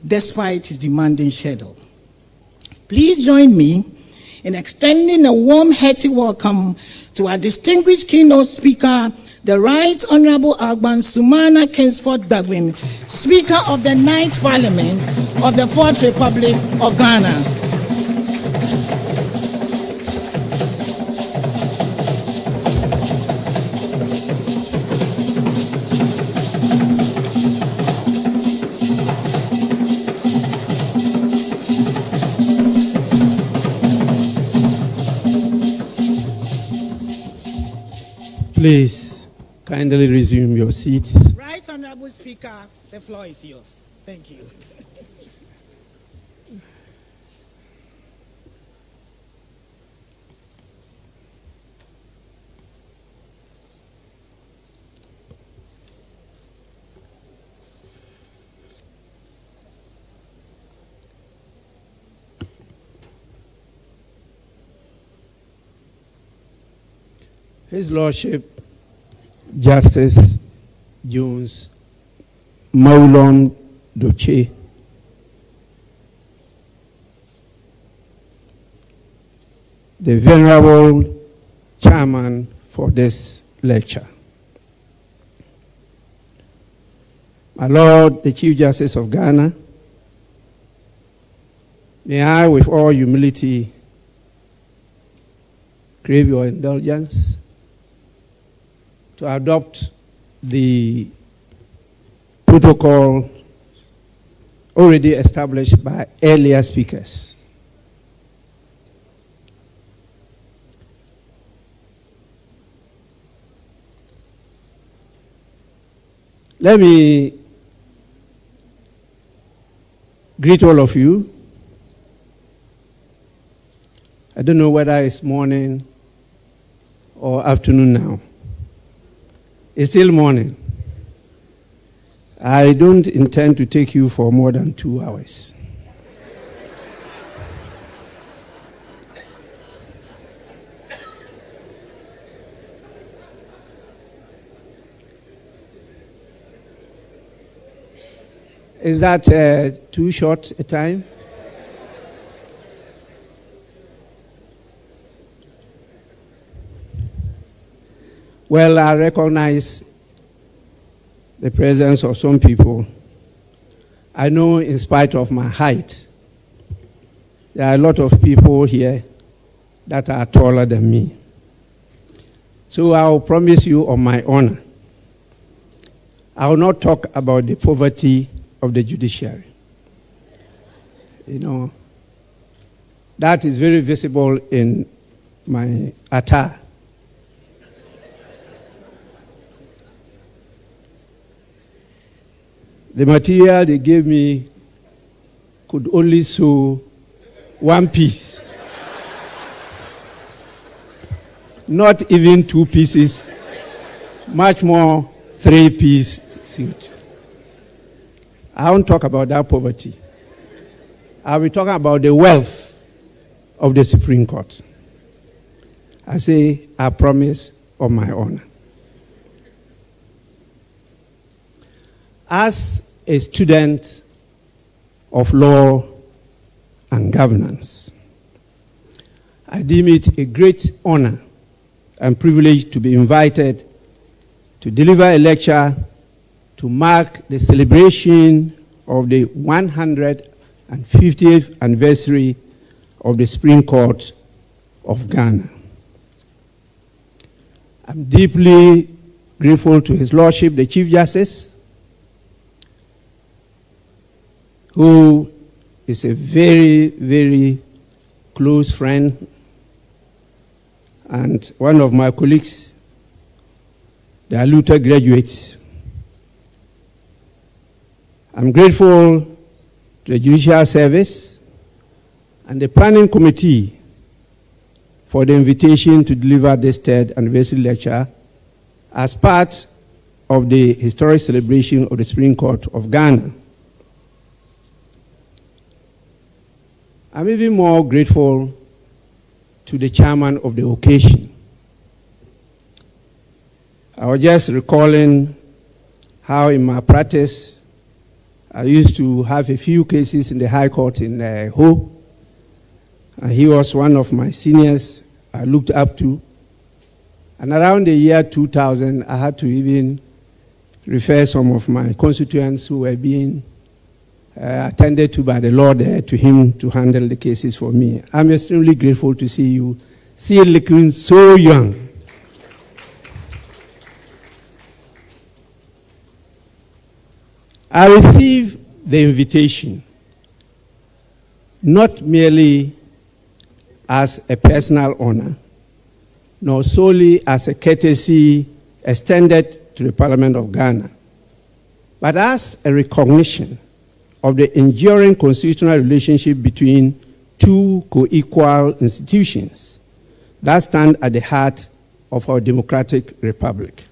despite his demanding schedule. Please join me in extending a warm, hearty welcome to our distinguished keynote speaker, the Right Honorable Agban Sumana Kingsford Gbagben, Speaker of the 9th Parliament of the 4th Republic of Ghana. Please, kindly resume your seats. Right Honorable Speaker, the floor is yours. Thank you. His Lordship, Justice Jones Maulon Doche, the Venerable Chairman for this lecture. My Lord, the Chief Justice of Ghana, may I, with all humility, crave your indulgence to adopt the protocol already established by earlier speakers. Let me greet all of you. I don't know whether it's morning or afternoon now. It's still morning. I don't intend to take you for more than 2 hours. Is that too short a time? Well, I recognize the presence of some people. I know in spite of my height, there are a lot of people here that are taller than me. So I'll promise you on my honor, I will not talk about the poverty of the judiciary. You know, that is very visible in my attire. The material they gave me could only sew one piece. Not even 2 pieces, much more 3-piece suit. I won't talk about that poverty. I'll be talking about the wealth of the Supreme Court. I say, I promise on my honor. As a student of law and governance, I deem it a great honor and privilege to be invited to deliver a lecture to mark the celebration of the 150th anniversary of the Supreme Court of Ghana. I'm deeply grateful to His Lordship, the Chief Justice, who is a very, very close friend and one of my colleagues, the Luther graduates. I'm grateful to the Judicial Service and the Planning Committee for the invitation to deliver this 3rd anniversary lecture as part of the historic celebration of the Supreme Court of Ghana. I'm even more grateful to the chairman of the occasion. I was just recalling how in my practice, I used to have a few cases in the High Court in Ho. And he was one of my seniors I looked up to. And around the year 2000, I had to even refer some of my constituents who were being attended to by the law there to him to handle the cases for me. I'm extremely grateful to see you still looking so young. I received the invitation not merely as a personal honor, nor solely as a courtesy extended to the Parliament of Ghana, but as a recognition of the enduring constitutional relationship between two co-equal institutions that stand at the heart of our democratic republic.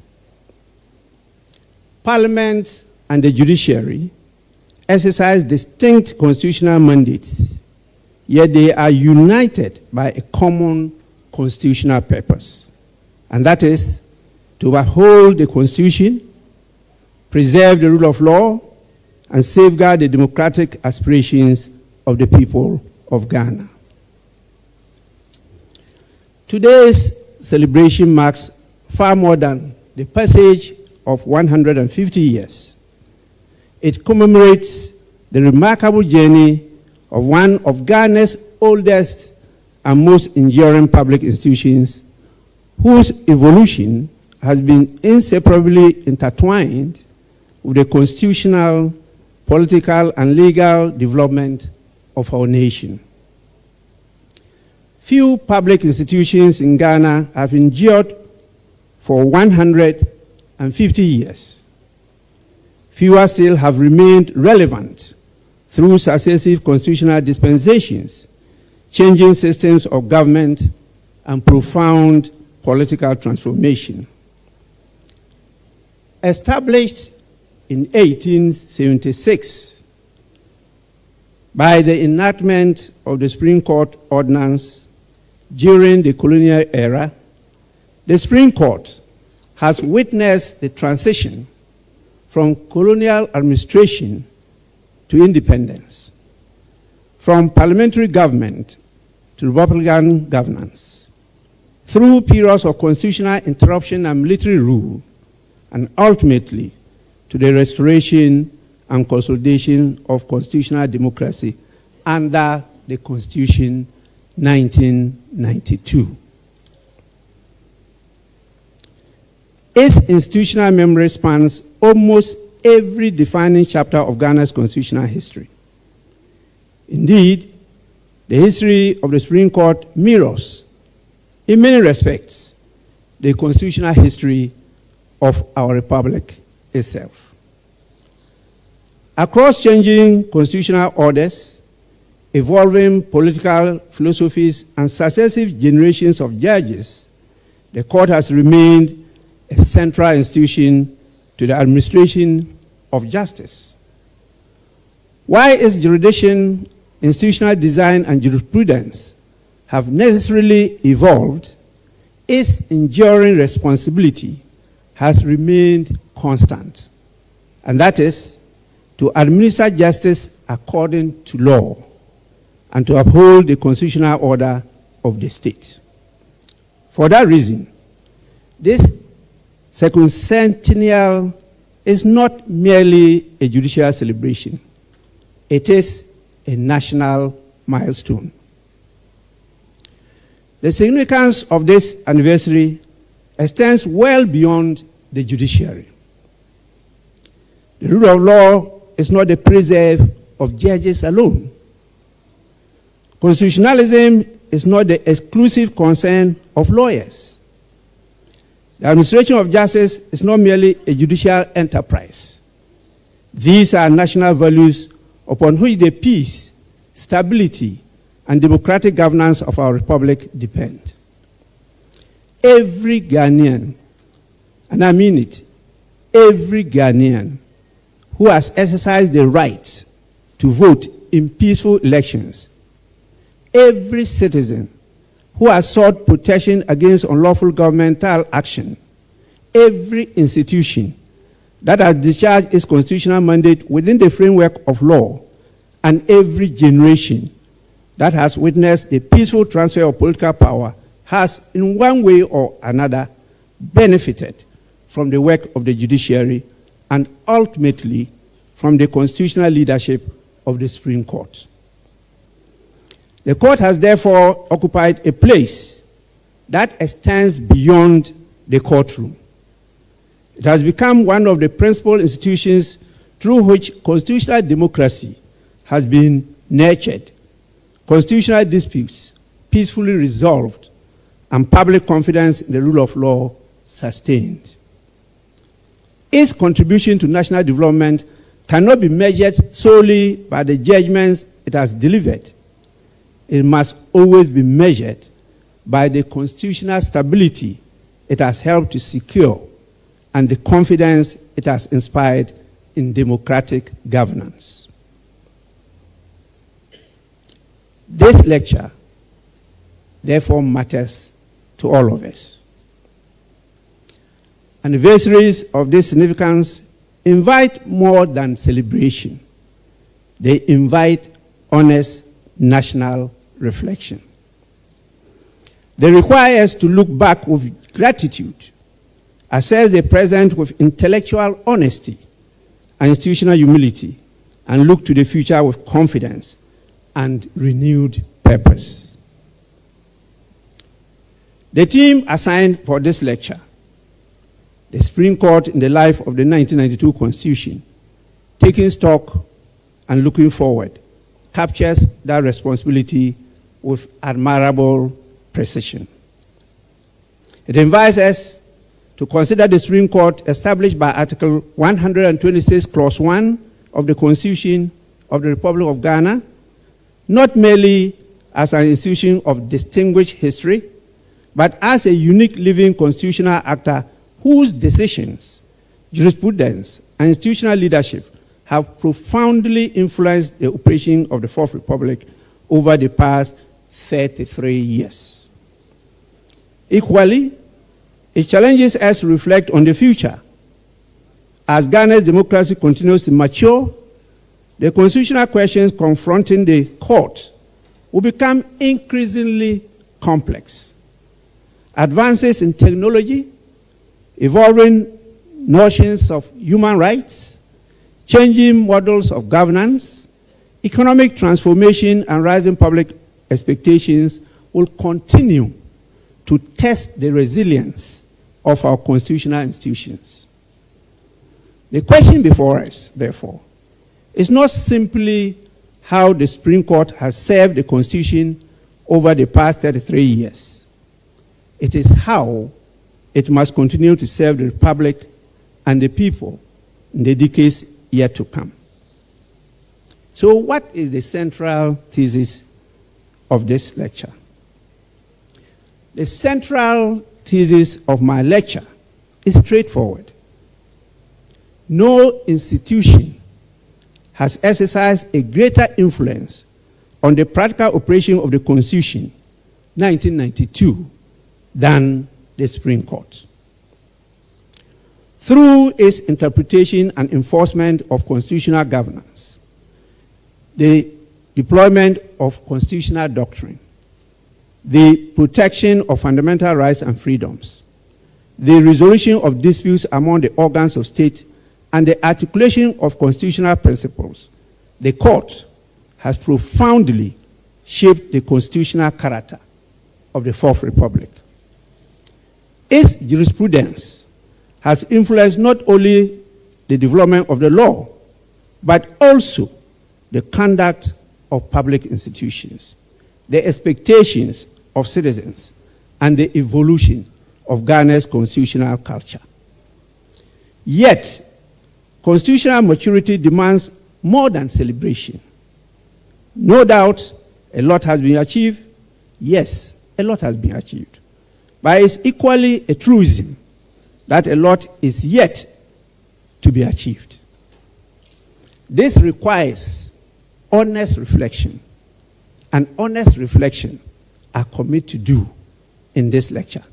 Parliament and the judiciary exercise distinct constitutional mandates, yet they are united by a common constitutional purpose, and that is to uphold the Constitution, preserve the rule of law, and safeguard the democratic aspirations of the people of Ghana. Today's celebration marks far more than the passage of 150 years. It commemorates the remarkable journey of one of Ghana's oldest and most enduring public institutions, whose evolution has been inseparably intertwined with the constitutional, political, and legal development of our nation. Few public institutions in Ghana have endured for 150 years. Fewer still have remained relevant through successive constitutional dispensations, changing systems of government, and profound political transformation. Established in 1876 by the enactment of the Supreme Court Ordinance during the colonial era, the Supreme Court has witnessed the transition from colonial administration to independence, from parliamentary government to Republican governance, through periods of constitutional interruption and military rule, and ultimately to the restoration and consolidation of constitutional democracy under the Constitution 1992. Its institutional memory spans almost every defining chapter of Ghana's constitutional history. Indeed, the history of the Supreme Court mirrors, in many respects, the constitutional history of our republic itself. Across changing constitutional orders, evolving political philosophies, and successive generations of judges, the court has remained a central institution to the administration of justice. While its jurisdiction, institutional design, and jurisprudence have necessarily evolved, its enduring responsibility has remained constant, and that is to administer justice according to law and to uphold the constitutional order of the state. For that reason, this sesquicentennial is not merely a judicial celebration. It is a national milestone. The significance of this anniversary extends well beyond the judiciary. The rule of law is not the preserve of judges alone. Constitutionalism is not the exclusive concern of lawyers. The administration of justice is not merely a judicial enterprise. These are national values upon which the peace, stability, and democratic governance of our republic depend. Every Ghanaian, and I mean it, every Ghanaian who has exercised the right to vote in peaceful elections, every citizen who has sought protection against unlawful governmental action, every institution that has discharged its constitutional mandate within the framework of law, and every generation that has witnessed the peaceful transfer of political power has, in one way or another, benefited from the work of the judiciary and ultimately from the constitutional leadership of the Supreme Court. The court has therefore occupied a place that extends beyond the courtroom. It has become one of the principal institutions through which constitutional democracy has been nurtured, constitutional disputes peacefully resolved, and public confidence in the rule of law sustained. Its contribution to national development cannot be measured solely by the judgments it has delivered. It must always be measured by the constitutional stability it has helped to secure and the confidence it has inspired in democratic governance. This lecture, therefore, matters to all of us. Anniversaries of this significance invite more than celebration. They invite honest national reflection. They require us to look back with gratitude, assess the present with intellectual honesty and institutional humility, and look to the future with confidence and renewed purpose. The theme assigned for this lecture, the Supreme Court in the life of the 1992 Constitution, taking stock and looking forward, captures that responsibility with admirable precision. It invites us to consider the Supreme Court established by Article 126, Clause 1 of the Constitution of the Republic of Ghana, not merely as an institution of distinguished history, but as a unique living constitutional actor whose decisions, jurisprudence, and institutional leadership have profoundly influenced the operation of the Fourth Republic over the past 33 years. Equally, it challenges us to reflect on the future. As Ghana's democracy continues to mature, the constitutional questions confronting the court will become increasingly complex. Advances in technology, evolving notions of human rights, changing models of governance, economic transformation, and rising public expectations will continue to test the resilience of our constitutional institutions. The question before us, therefore, is not simply how the Supreme Court has served the Constitution over the past 33 years. It is how it must continue to serve the Republic and the people in the decades yet to come. So what is the central thesis of this lecture? The central thesis of my lecture is straightforward. No institution has exercised a greater influence on the practical operation of the Constitution 1992 than the Supreme Court. Through its interpretation and enforcement of constitutional governance, the deployment of constitutional doctrine, the protection of fundamental rights and freedoms, the resolution of disputes among the organs of state, and the articulation of constitutional principles, the court has profoundly shaped the constitutional character of the Fourth Republic. Its jurisprudence has influenced not only the development of the law, but also the conduct of public institutions, the expectations of citizens, and the evolution of Ghana's constitutional culture. Yet, constitutional maturity demands more than celebration. No doubt, a lot has been achieved. Yes, a lot has been achieved. But it's equally a truism that a lot is yet to be achieved. This requires honest reflection, and honest reflection I commit to do in this lecture.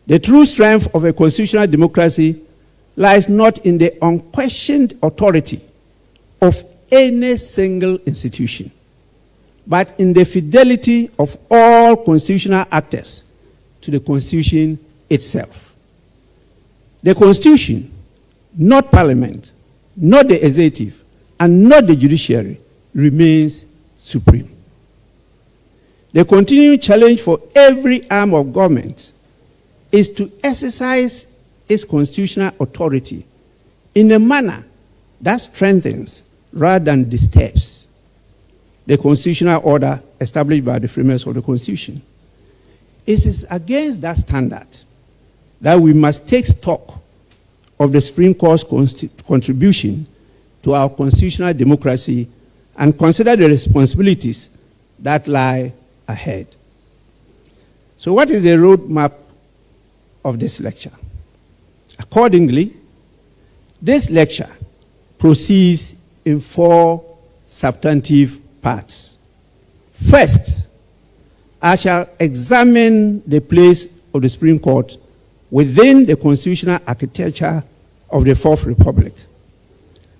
The true strength of a constitutional democracy lies not in the unquestioned authority of any single institution, but in the fidelity of all constitutional actors to the Constitution itself. The Constitution, not Parliament, not the executive, and not the judiciary, remains supreme. The continuing challenge for every arm of government is to exercise its constitutional authority in a manner that strengthens rather than disturbs the constitutional order established by the framers of the Constitution. It is against that standard that we must take stock of the Supreme Court's contribution to our constitutional democracy and consider the responsibilities that lie ahead. So what is the roadmap of this lecture? Accordingly, this lecture proceeds in 4 substantive parts. First, I shall examine the place of the Supreme Court within the constitutional architecture of the Fourth Republic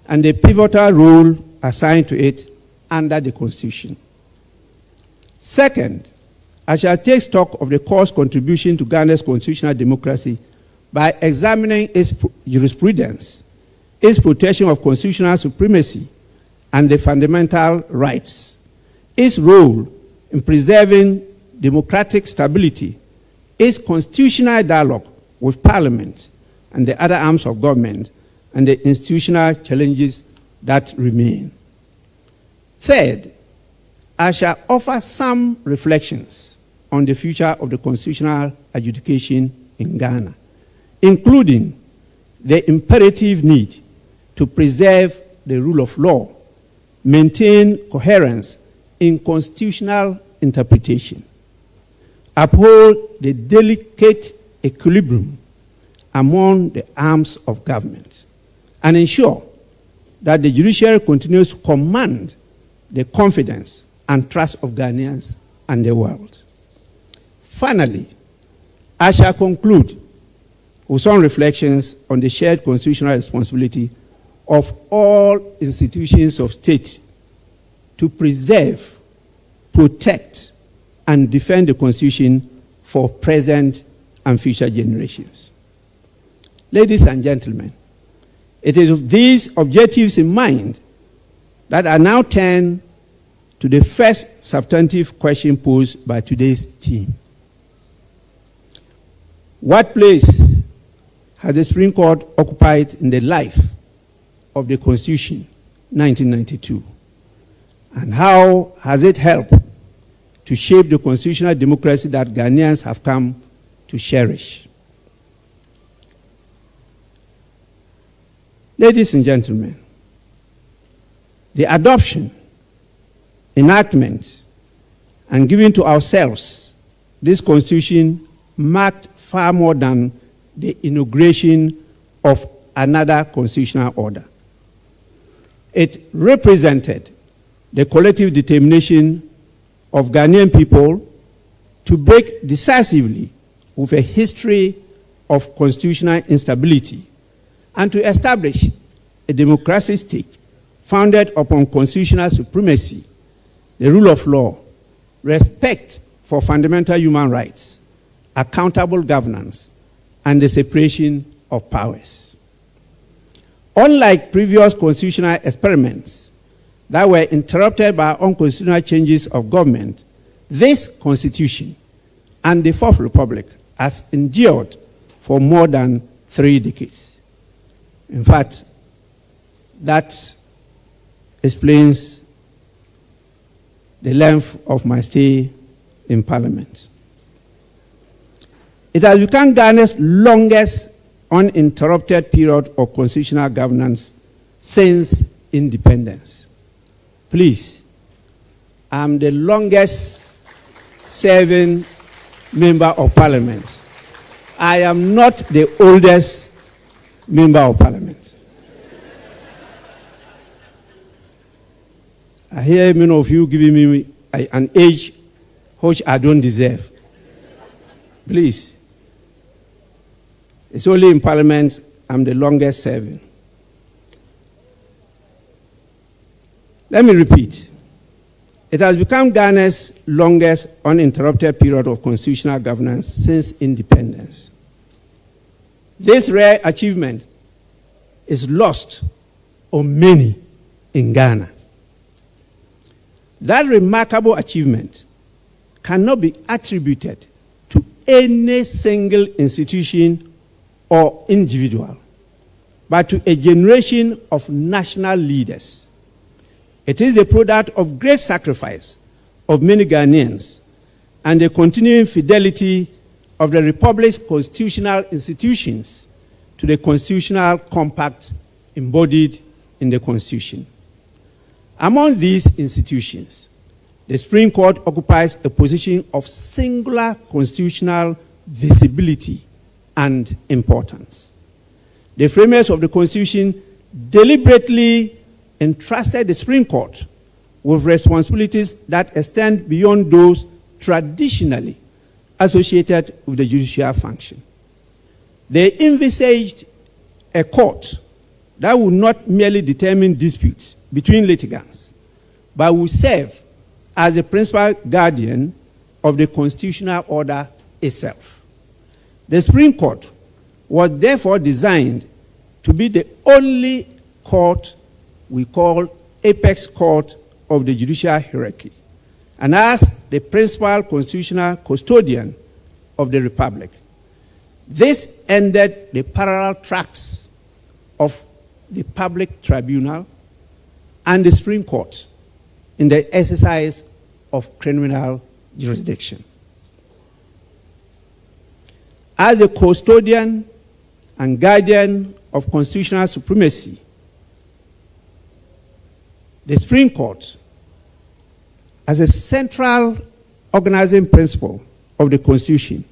and the pivotal role assigned to it under the Constitution. Second, I shall take stock of the Court's contribution to Ghana's constitutional democracy by examining its jurisprudence, its protection of constitutional supremacy and the fundamental rights, its role in preserving democratic stability, its constitutional dialogue with Parliament and the other arms of government, and the institutional challenges that remain. Third, I shall offer some reflections on the future of the constitutional adjudication in Ghana, including the imperative need to preserve the rule of law, maintain coherence in constitutional interpretation, uphold the delicate equilibrium among the arms of government, and ensure that the judiciary continues to command the confidence and trust of Ghanaians and the world. Finally, I shall conclude with some reflections on the shared constitutional responsibility of all institutions of state to preserve, protect, and defend the Constitution for present and future generations. Ladies and gentlemen, it is with these objectives in mind that I now turn to the first substantive question posed by today's theme. What place has the Supreme Court occupied in the life of the Constitution, 1992? And how has it helped to shape the constitutional democracy that Ghanaians have come to cherish? Ladies and gentlemen, the adoption, enactment, and giving to ourselves this Constitution marked far more than the inauguration of another constitutional order. It represented the collective determination of Ghanaian people to break decisively with a history of constitutional instability and to establish a democratic state founded upon constitutional supremacy, the rule of law, respect for fundamental human rights, accountable governance, and the separation of powers. Unlike previous constitutional experiments that were interrupted by unconstitutional changes of government, this Constitution and the Fourth Republic has endured for more than 3 decades. In fact, that explains the length of my stay in Parliament. It has become Ghana's longest uninterrupted period of constitutional governance since independence. Please, I'm the longest serving member of Parliament. I am not the oldest member of Parliament. I hear many of you giving me an age which I don't deserve. Please. It's only in Parliament I'm the longest serving. Let me repeat. It has become Ghana's longest uninterrupted period of constitutional governance since independence. This rare achievement is lost on many in Ghana. That remarkable achievement cannot be attributed to any single institution or individual, but to a generation of national leaders. It is the product of great sacrifice of many Ghanaians and the continuing fidelity of the Republic's constitutional institutions to the constitutional compact embodied in the Constitution. Among these institutions, the Supreme Court occupies a position of singular constitutional visibility and importance. The framers of the Constitution deliberately entrusted the Supreme Court with responsibilities that extend beyond those traditionally associated with the judicial function. They envisaged a court that would not merely determine disputes between litigants, but will serve as the principal guardian of the constitutional order itself. The Supreme Court was therefore designed to be the only court we call apex court of the judicial hierarchy, and as the principal constitutional custodian of the Republic. This ended the parallel tracks of the public tribunal and the Supreme Court in the exercise of criminal jurisdiction. As the custodian and guardian of constitutional supremacy, the Supreme Court, as a central organizing principle of the Constitution,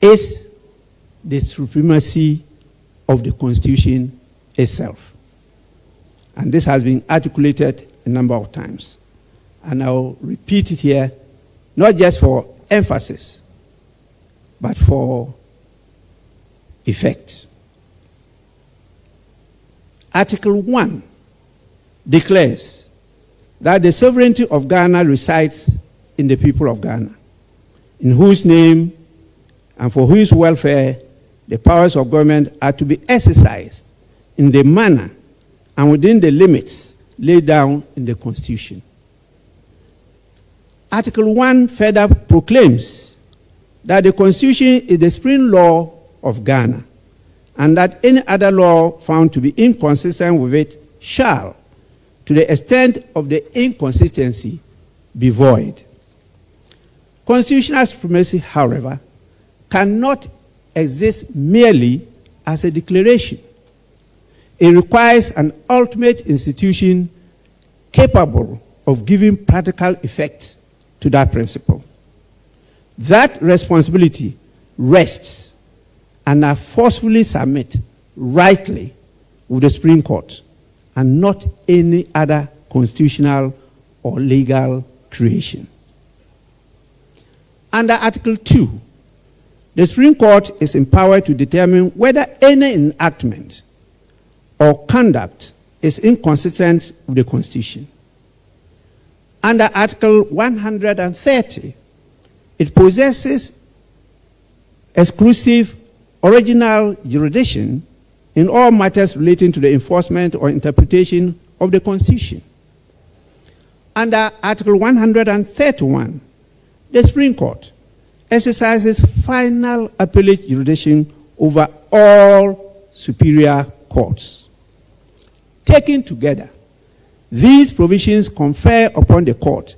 is the supremacy of the Constitution itself. And this has been articulated a number of times. And I'll repeat it here, not just for emphasis, but for effect. Article 1 declares that the sovereignty of Ghana resides in the people of Ghana, in whose name and for whose welfare the powers of government are to be exercised in the manner and within the limits laid down in the Constitution. Article 1 further proclaims that the Constitution is the supreme law of Ghana, and that any other law found to be inconsistent with it shall, to the extent of the inconsistency, be void. Constitutional supremacy, however, cannot exist merely as a declaration. It requires an ultimate institution capable of giving practical effect to that principle. That responsibility rests, and I forcefully submit, rightly, with the Supreme Court, and not any other constitutional or legal creation. Under Article 2, the Supreme Court is empowered to determine whether any enactment or conduct is inconsistent with the Constitution. Under Article 130, it possesses exclusive original jurisdiction in all matters relating to the enforcement or interpretation of the Constitution. Under Article 131, the Supreme Court exercises final appellate jurisdiction over all superior courts. Taken together, these provisions confer upon the court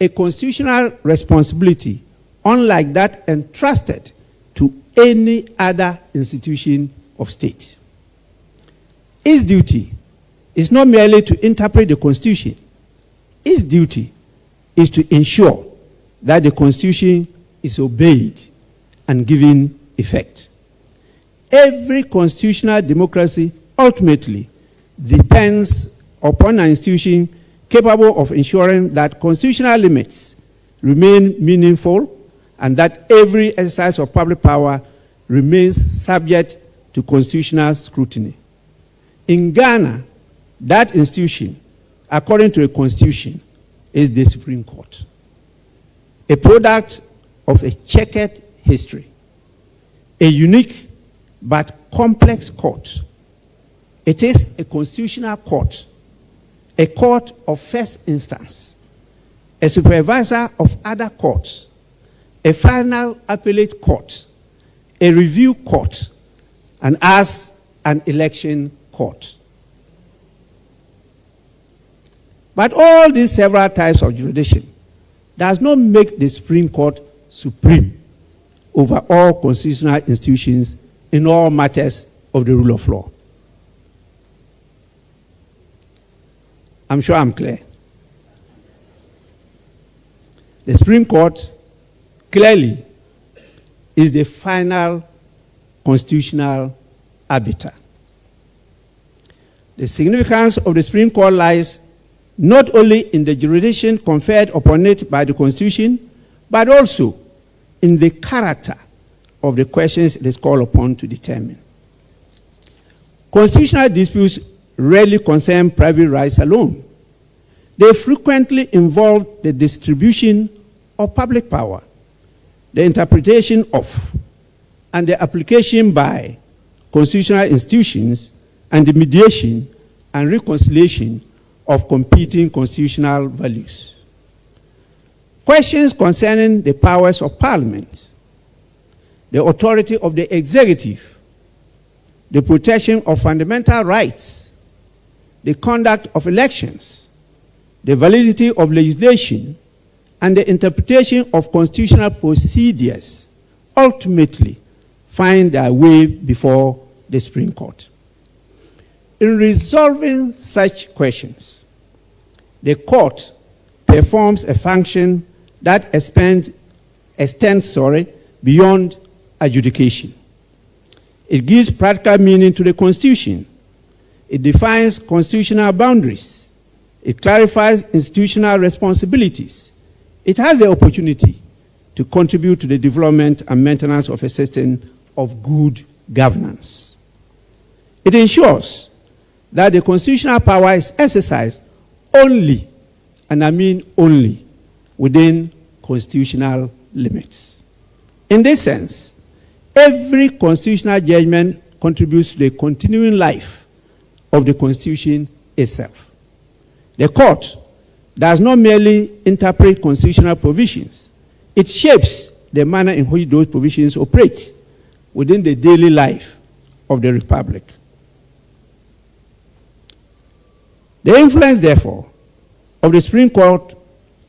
a constitutional responsibility unlike that entrusted to any other institution of state. Its duty is not merely to interpret the Constitution. Its duty is to ensure that the Constitution is obeyed and given effect. Every constitutional democracy ultimately depends upon an institution capable of ensuring that constitutional limits remain meaningful and that every exercise of public power remains subject to constitutional scrutiny. In Ghana, that institution, according to the Constitution, is the Supreme Court, a product of a checkered history, a unique but complex court. It is a constitutional court, a court of first instance, a supervisor of other courts, a final appellate court, a review court, and as an election court. But all these several types of jurisdiction does not make the Supreme Court supreme over all constitutional institutions in all matters of the rule of law. I'm sure I'm clear. The Supreme Court clearly is the final constitutional arbiter. The significance of the Supreme Court lies not only in the jurisdiction conferred upon it by the Constitution, but also in the character of the questions it is called upon to determine. Constitutional disputes rarely concern private rights alone. They frequently involve the distribution of public power, the interpretation of, and the application by constitutional institutions, and the mediation and reconciliation of competing constitutional values. Questions concerning the powers of Parliament, the authority of the executive, the protection of fundamental rights, the conduct of elections, the validity of legislation, and the interpretation of constitutional procedures ultimately find their way before the Supreme Court. In resolving such questions, the court performs a function that extends beyond adjudication. It gives practical meaning to the Constitution. It defines constitutional boundaries. It clarifies institutional responsibilities. It has the opportunity to contribute to the development and maintenance of a system of good governance. It ensures that the constitutional power is exercised only, and I mean only, within constitutional limits. In this sense, every constitutional judgment contributes to the continuing life of the Constitution itself. The court does not merely interpret constitutional provisions, it shapes the manner in which those provisions operate within the daily life of the Republic. The influence, therefore, of the Supreme Court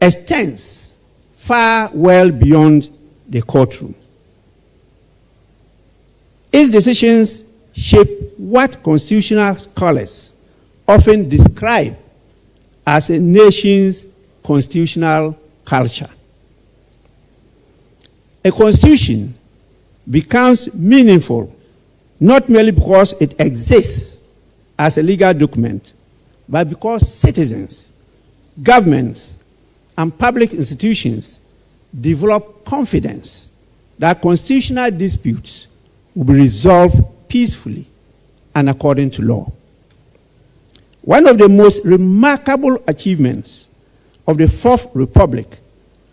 extends far well beyond the courtroom. Its decisions shape what constitutional scholars often describe as a nation's constitutional culture. A constitution becomes meaningful not merely because it exists as a legal document, but because citizens, governments, and public institutions develop confidence that constitutional disputes will be resolved peacefully and according to law. One of the most remarkable achievements of the Fourth Republic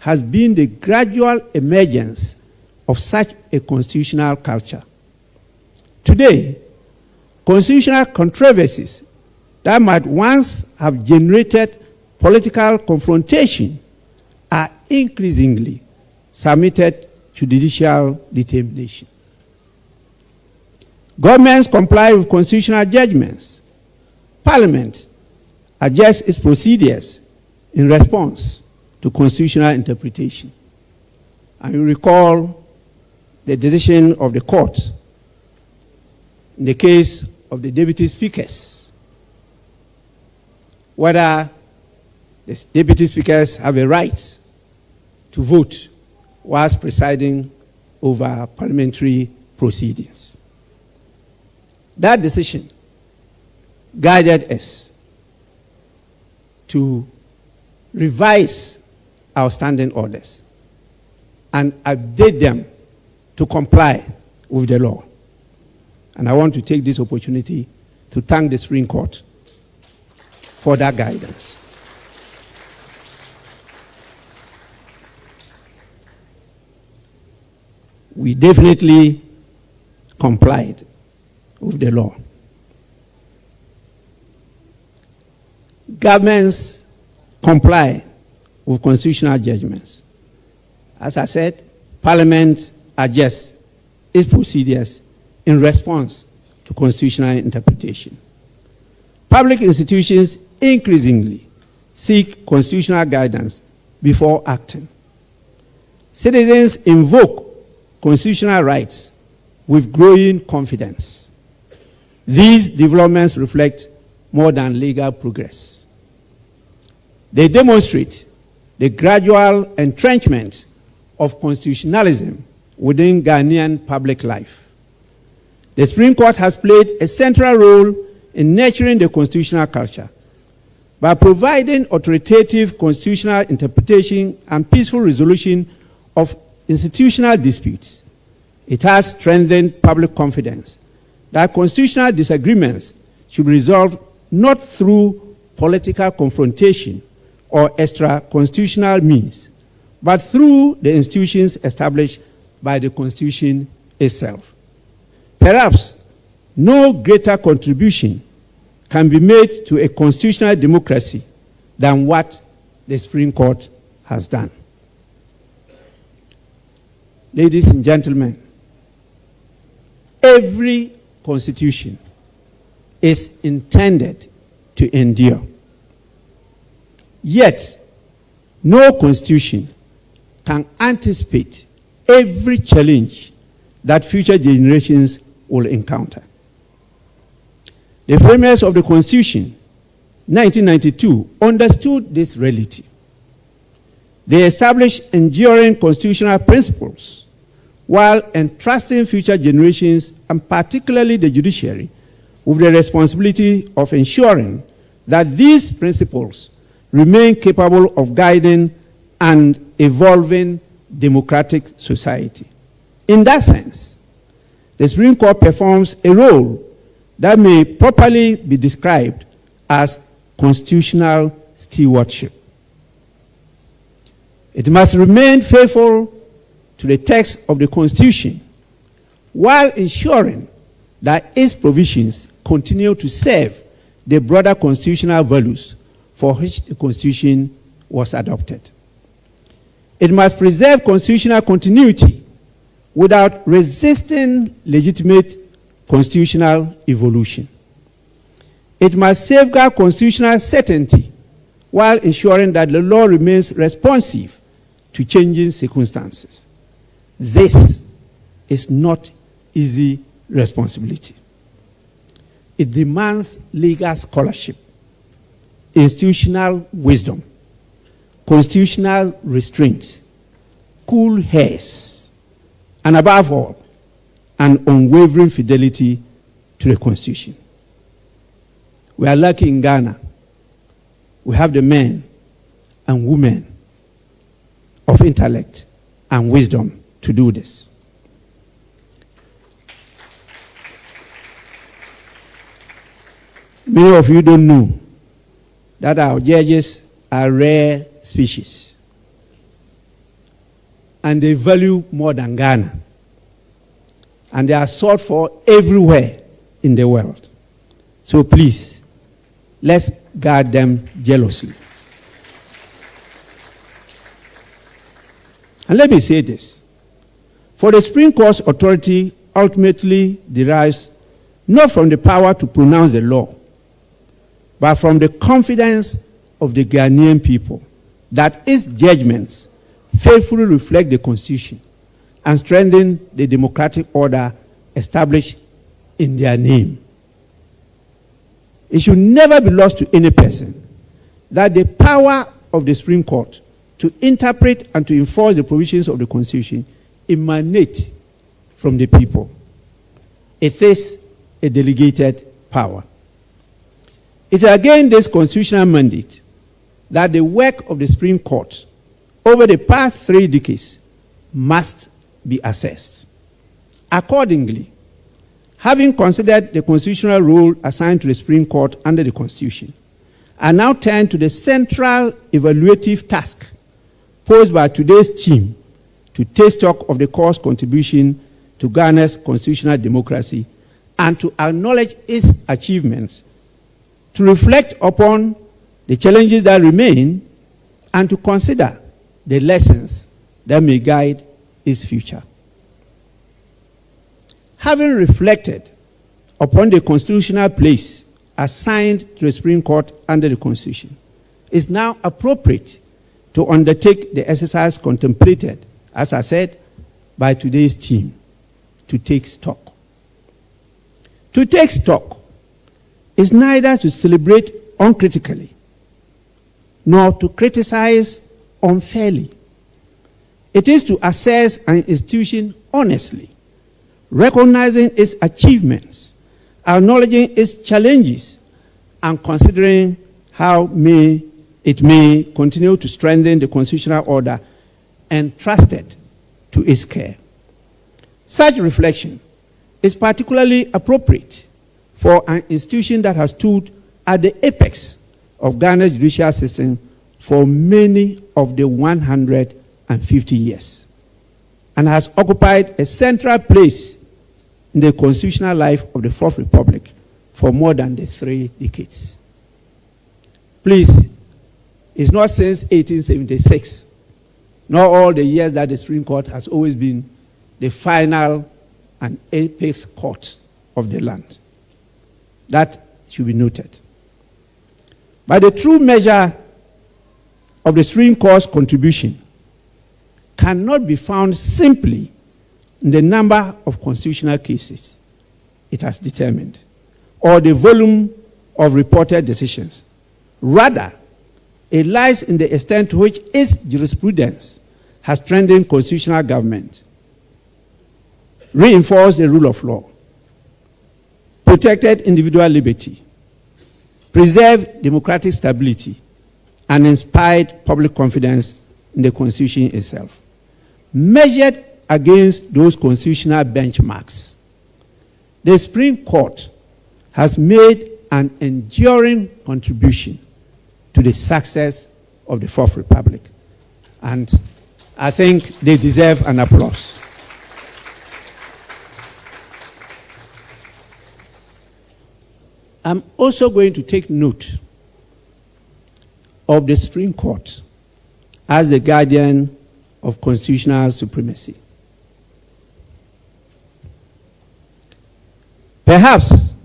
has been the gradual emergence of such a constitutional culture. Today, constitutional controversies that might once have generated political confrontation are increasingly submitted to judicial determination. Governments comply with constitutional judgments. Parliament adjusts its procedures in response to constitutional interpretation. And you recall the decision of the court in the case of the deputy speakers, whether the deputy speakers have a right to vote whilst presiding over parliamentary proceedings. That decision guided us to revise our standing orders and update them to comply with the law. And I want to take this opportunity to thank the Supreme Court for that guidance. We definitely complied with the law. Governments comply with constitutional judgments. As I said, Parliament adjusts its procedures in response to constitutional interpretation. Public institutions increasingly seek constitutional guidance before acting. Citizens invoke constitutional rights with growing confidence. These developments reflect more than legal progress. They demonstrate the gradual entrenchment of constitutionalism within Ghanaian public life. The Supreme Court has played a central role in nurturing the constitutional culture by providing authoritative constitutional interpretation and peaceful resolution of institutional disputes. It has strengthened public confidence that constitutional disagreements should be resolved not through political confrontation or extra-constitutional means, but through the institutions established by the Constitution itself. Perhaps no greater contribution can be made to a constitutional democracy than what the Supreme Court has done. Ladies and gentlemen, every constitution is intended to endure. Yet, no constitution can anticipate every challenge that future generations will encounter. The framers of the Constitution, 1992, understood this reality. They established enduring constitutional principles while entrusting future generations, and particularly the judiciary, with the responsibility of ensuring that these principles remain capable of guiding and evolving democratic society. In that sense, the Supreme Court performs a role that may properly be described as constitutional stewardship. It must remain faithful to the text of the Constitution while ensuring that its provisions continue to serve the broader constitutional values for which the Constitution was adopted. It must preserve constitutional continuity without resisting legitimate constitutional evolution. It must safeguard constitutional certainty while ensuring that the law remains responsive to changing circumstances. This is not easy responsibility. It demands legal scholarship, institutional wisdom, constitutional restraint, cool heads, and above all, an unwavering fidelity to the Constitution. We are lucky in Ghana. We have the men and women of intellect and wisdom to do this. Many of you don't know that our judges are rare species. And they value more than Ghana. And they are sought for everywhere in the world. So please, let's guard them jealously. And let me say this. For the Supreme Court's authority ultimately derives not from the power to pronounce the law, but from the confidence of the Ghanaian people that its judgments faithfully reflect the Constitution and strengthen the democratic order established in their name. It should never be lost to any person that the power of the Supreme Court to interpret and to enforce the provisions of the Constitution emanates from the people. It is a delegated power. It is again this constitutional mandate that the work of the Supreme Court over the past 3 decades must be assessed. Accordingly, having considered the constitutional role assigned to the Supreme Court under the Constitution, I now turn to the central evaluative task posed by today's team to take stock of the Court's contribution to Ghana's constitutional democracy and to acknowledge its achievements, to reflect upon the challenges that remain, and to consider the lessons that may guide its future. Having reflected upon the constitutional place assigned to the Supreme Court under the Constitution, it is now appropriate to undertake the exercise contemplated, as I said, by today's team, to take stock. To take stock is neither to celebrate uncritically nor to criticize unfairly. It is to assess an institution honestly, recognizing its achievements, acknowledging its challenges, and considering how it may continue to strengthen the constitutional order entrusted to its care. Such reflection is particularly appropriate for an institution that has stood at the apex of Ghana's judicial system for many of the 150 years and has occupied a central place in the constitutional life of the Fourth Republic for more than the 3 decades. Please, it's not since 1876, nor all the years that the Supreme Court has always been the final and apex court of the land. That should be noted. But the true measure of the Supreme Court's contribution cannot be found simply in the number of constitutional cases it has determined or the volume of reported decisions. Rather, it lies in the extent to which its jurisprudence has strengthened constitutional government, reinforced the rule of law, protected individual liberty, preserved democratic stability, and inspired public confidence in the Constitution itself. Measured against those constitutional benchmarks, the Supreme Court has made an enduring contribution to the success of the Fourth Republic. And I think they deserve an applause. I'm also going to take note of the Supreme Court as the guardian of constitutional supremacy. Perhaps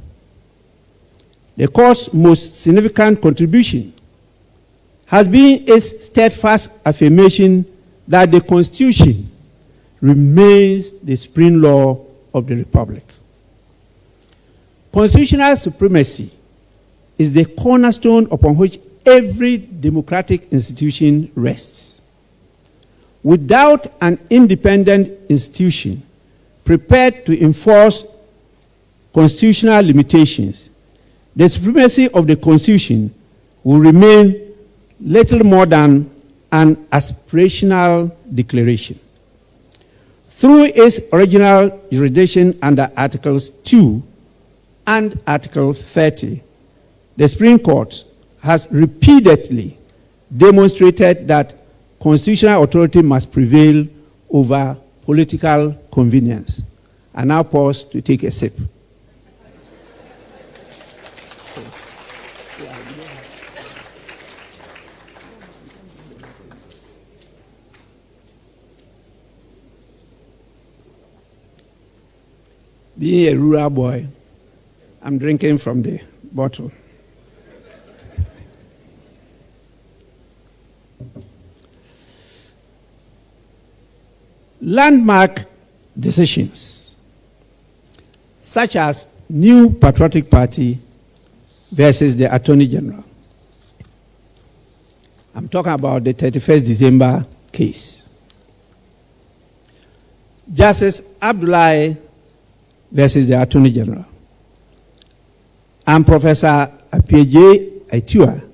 the court's most significant contribution has been its steadfast affirmation that the Constitution remains the supreme law of the Republic. Constitutional supremacy is the cornerstone upon which every democratic institution rests. Without an independent institution prepared to enforce constitutional limitations, the supremacy of the Constitution will remain little more than an aspirational declaration. Through its original jurisdiction under Articles 2 and Article 30, the Supreme Court has repeatedly demonstrated that constitutional authority must prevail over political convenience. I now pause to take a sip. Being a rural boy, I'm drinking from the bottle. Landmark decisions, such as New Patriotic Party versus the Attorney General. I'm talking about the 31st December case. Justice Abdullahi versus the Attorney General, and Professor Appiagyei Aitua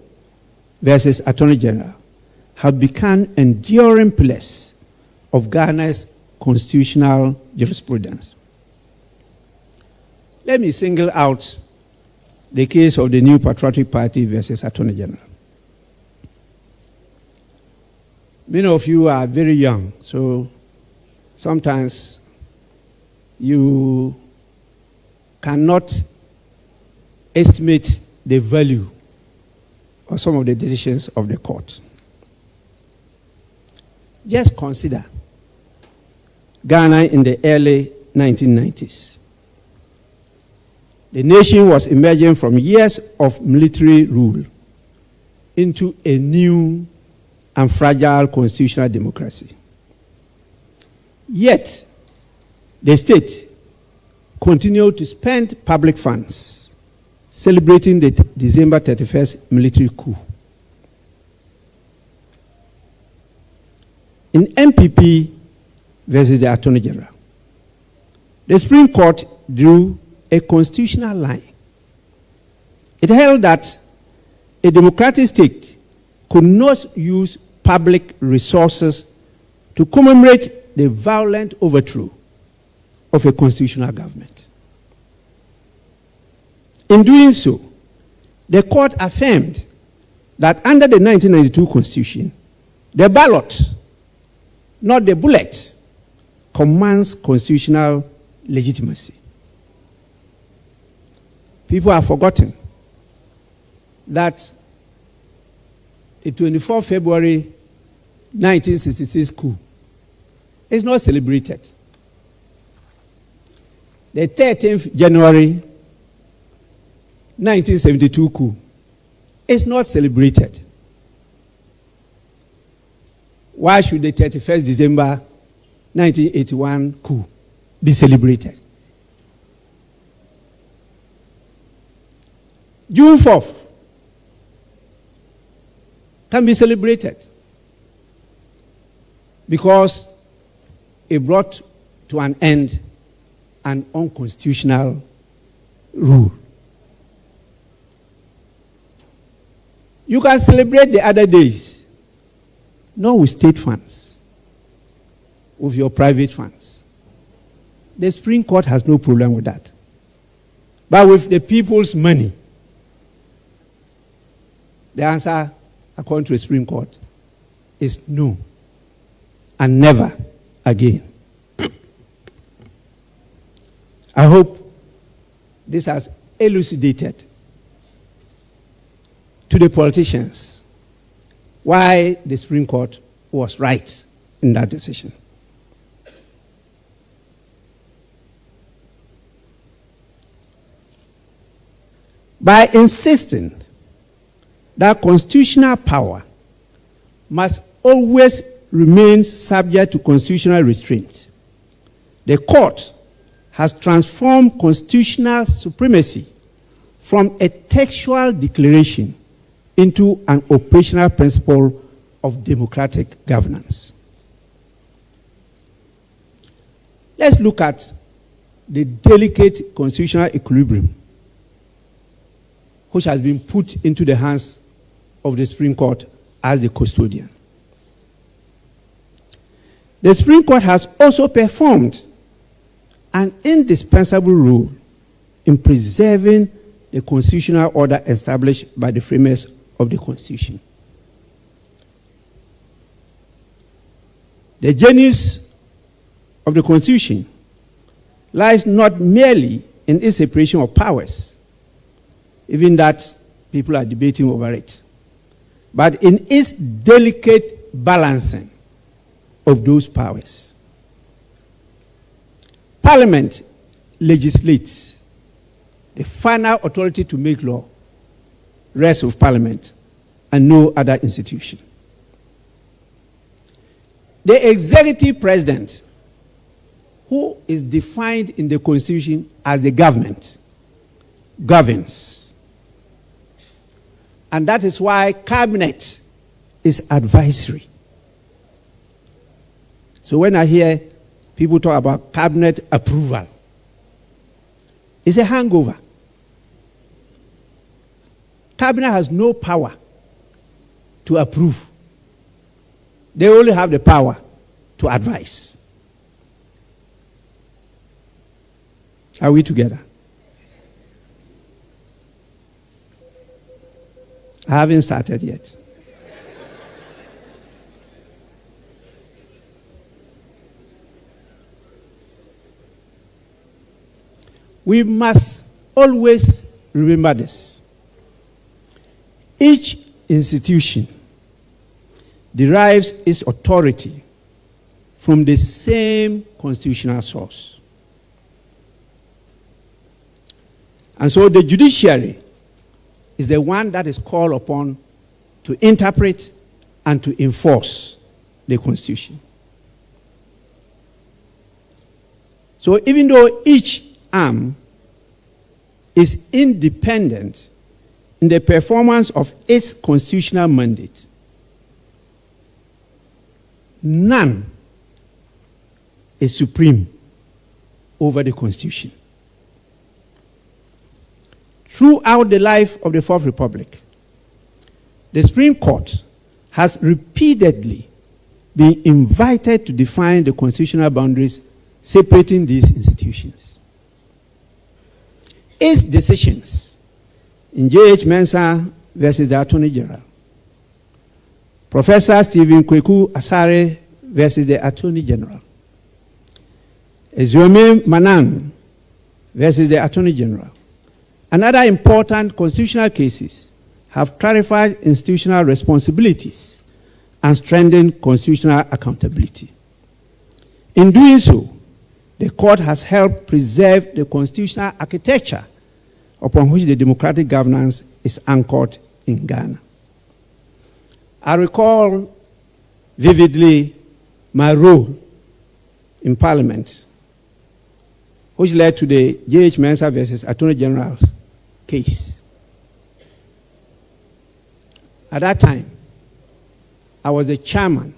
versus Attorney General have become enduring pillars of Ghana's constitutional jurisprudence. Let me single out the case of the New Patriotic Party versus Attorney General. Many of you are very young, so sometimes you cannot estimate the value of some of the decisions of the court. Just consider Ghana in the early 1990s. The nation was emerging from years of military rule into a new and fragile constitutional democracy. Yet, the state continued to spend public funds celebrating the December 31st military coup. In MPP versus the Attorney General, the Supreme Court drew a constitutional line. It held that a democratic state could not use public resources to commemorate the violent overthrow of a constitutional government. In doing so, the court affirmed that under the 1992 Constitution, the ballot, not the bullet, commands constitutional legitimacy. People have forgotten that the 24 February 1966 coup is not celebrated. The 13th January 1972 coup is not celebrated. Why should the 31st December 1981 coup be celebrated? June 4th can be celebrated because it brought to an end an unconstitutional rule. You can celebrate the other days, not with state funds, with your private funds. The Supreme Court has no problem with that. But with the people's money, the answer, according to the Supreme Court, is no, and never again. I hope this has elucidated to the politicians why the Supreme Court was right in that decision. By insisting that constitutional power must always remain subject to constitutional restraints, the court has transformed constitutional supremacy from a textual declaration into an operational principle of democratic governance. Let's look at the delicate constitutional equilibrium which has been put into the hands of the Supreme Court as the custodian. The Supreme Court has also performed an indispensable role in preserving the constitutional order established by the framers of the Constitution. The genius of the Constitution lies not merely in its separation of powers, even that people are debating over it, but in its delicate balancing of those powers. Parliament legislates. The final authority to make law rests with Parliament and no other institution. The executive president, who is defined in the Constitution as the government, governs. And that is why cabinet is advisory. So when I hear people talk about cabinet approval, it's a hangover. Cabinet has no power to approve. They only have the power to advise. Are we together? I haven't started yet. We must always remember this. Each institution derives its authority from the same constitutional source. And so the judiciary is the one that is called upon to interpret and to enforce the Constitution. So even though each arm is independent in the performance of its constitutional mandate, none is supreme over the Constitution. Throughout the life of the Fourth Republic, the Supreme Court has repeatedly been invited to define the constitutional boundaries separating these institutions. Its decisions in J.H. Mensah versus the Attorney General, Professor Stephen Kweku Asare versus the Attorney General, Ezueme Manan versus the Attorney General, and other important constitutional cases have clarified institutional responsibilities and strengthened constitutional accountability. In doing so, the court has helped preserve the constitutional architecture upon which the democratic governance is anchored in Ghana. I recall vividly my role in Parliament, which led to the J.H. Mensah versus Attorney General case. At that time, I was the chairman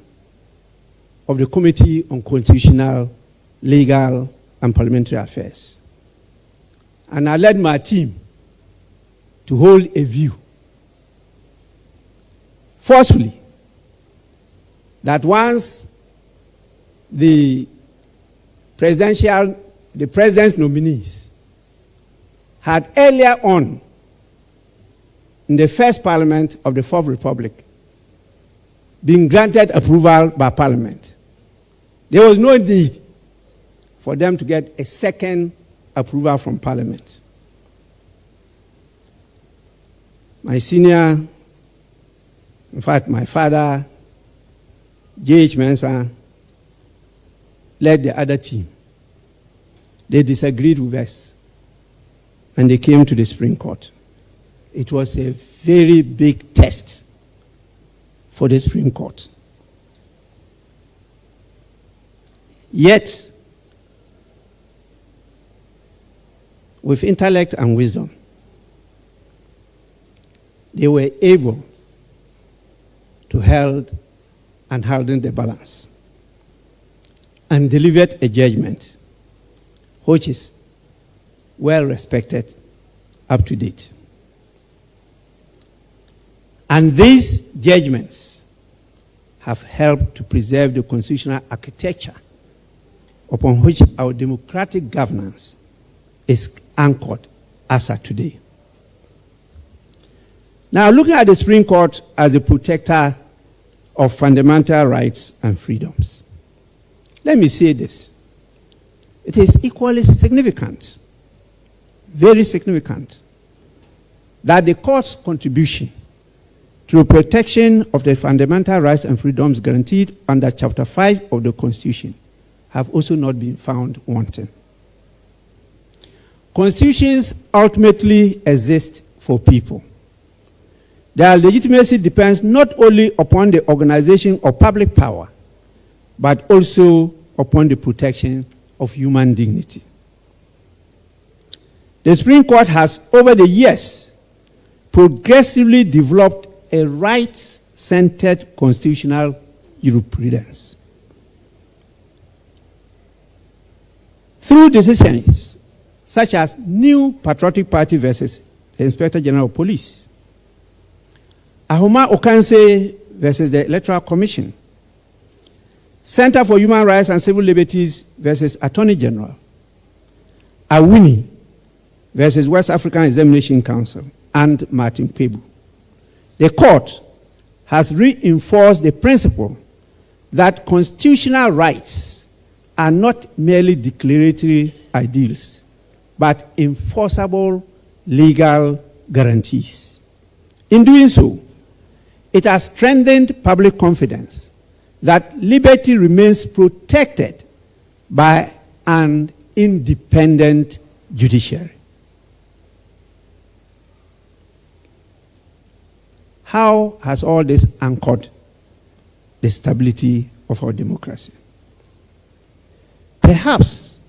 of the Committee on Constitutional, Legal, and Parliamentary Affairs. And I led my team to hold a view, forcefully, that once the president's nominees had earlier on in the first parliament of the Fourth Republic been granted approval by Parliament, there was no need for them to get a second approval from Parliament. My senior, in fact, my father, J.H. Mensah, led the other team. They disagreed with us, and they came to the Supreme Court. It was a very big test for the Supreme Court. Yet, with intellect and wisdom, they were able to hold and harden the balance and delivered a judgment which is well respected up to date. And these judgments have helped to preserve the constitutional architecture upon which our democratic governance is anchored as of today. Now, looking at the Supreme Court as the protector of fundamental rights and freedoms, let me say this. It is equally significant, very significant, that the court's contribution to the protection of the fundamental rights and freedoms guaranteed under Chapter 5 of the Constitution have also not been found wanting. Constitutions ultimately exist for people. Their legitimacy depends not only upon the organization of public power, but also upon the protection of human dignity. The Supreme Court has, over the years, progressively developed a rights-centered constitutional jurisprudence. Through decisions such as New Patriotic Party versus the Inspector General of Police, Ahoma Okanse versus the Electoral Commission, Center for Human Rights and Civil Liberties versus Attorney General, Awuni versus West African Examination Council, and Martin Kpebu. The court has reinforced the principle that constitutional rights are not merely declaratory ideals, but enforceable legal guarantees. In doing so, it has strengthened public confidence that liberty remains protected by an independent judiciary. How has all this anchored the stability of our democracy? Perhaps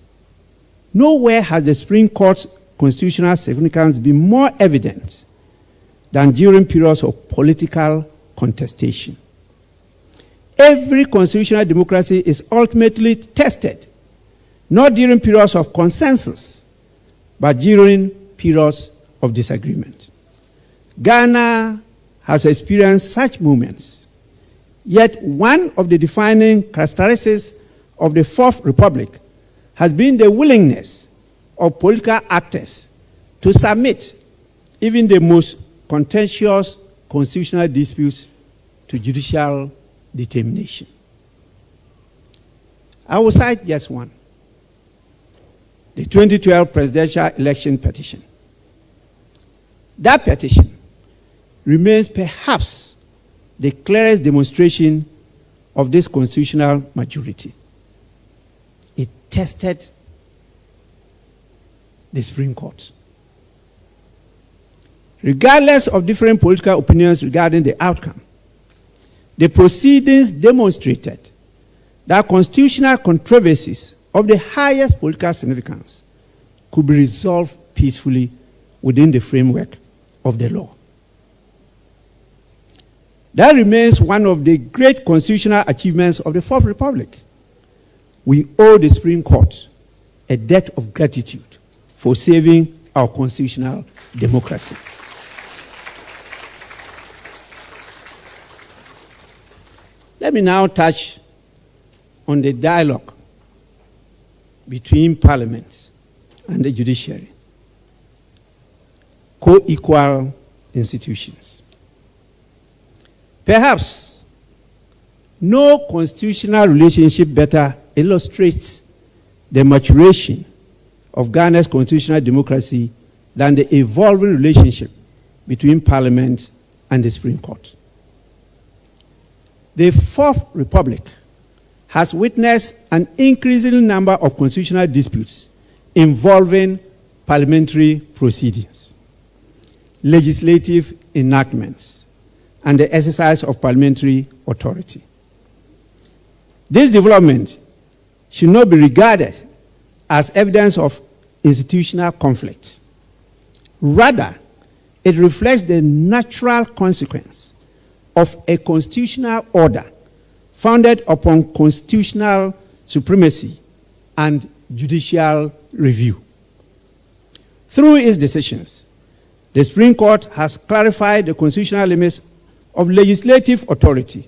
nowhere has the Supreme Court's constitutional significance been more evident than during periods of political contestation. Every constitutional democracy is ultimately tested, not during periods of consensus, but during periods of disagreement. Ghana has experienced such moments. Yet one of the defining characteristics of the Fourth Republic has been the willingness of political actors to submit even the most contentious constitutional disputes to judicial determination. I will cite just one: the 2012 presidential election petition. That petition remains perhaps the clearest demonstration of this constitutional maturity. It tested the Supreme Court. Regardless of different political opinions regarding the outcome, the proceedings demonstrated that constitutional controversies of the highest political significance could be resolved peacefully within the framework of the law. That remains one of the great constitutional achievements of the Fourth Republic. We owe the Supreme Court a debt of gratitude for saving our constitutional democracy. Let me now touch on the dialogue between Parliament and the judiciary, co-equal institutions. Perhaps no constitutional relationship better illustrates the maturation of Ghana's constitutional democracy than the evolving relationship between Parliament and the Supreme Court. The Fourth Republic has witnessed an increasing number of constitutional disputes involving parliamentary proceedings, legislative enactments, and the exercise of parliamentary authority. This development should not be regarded as evidence of institutional conflict. Rather, it reflects the natural consequence of a constitutional order founded upon constitutional supremacy and judicial review. Through its decisions, the Supreme Court has clarified the constitutional limits of legislative authority,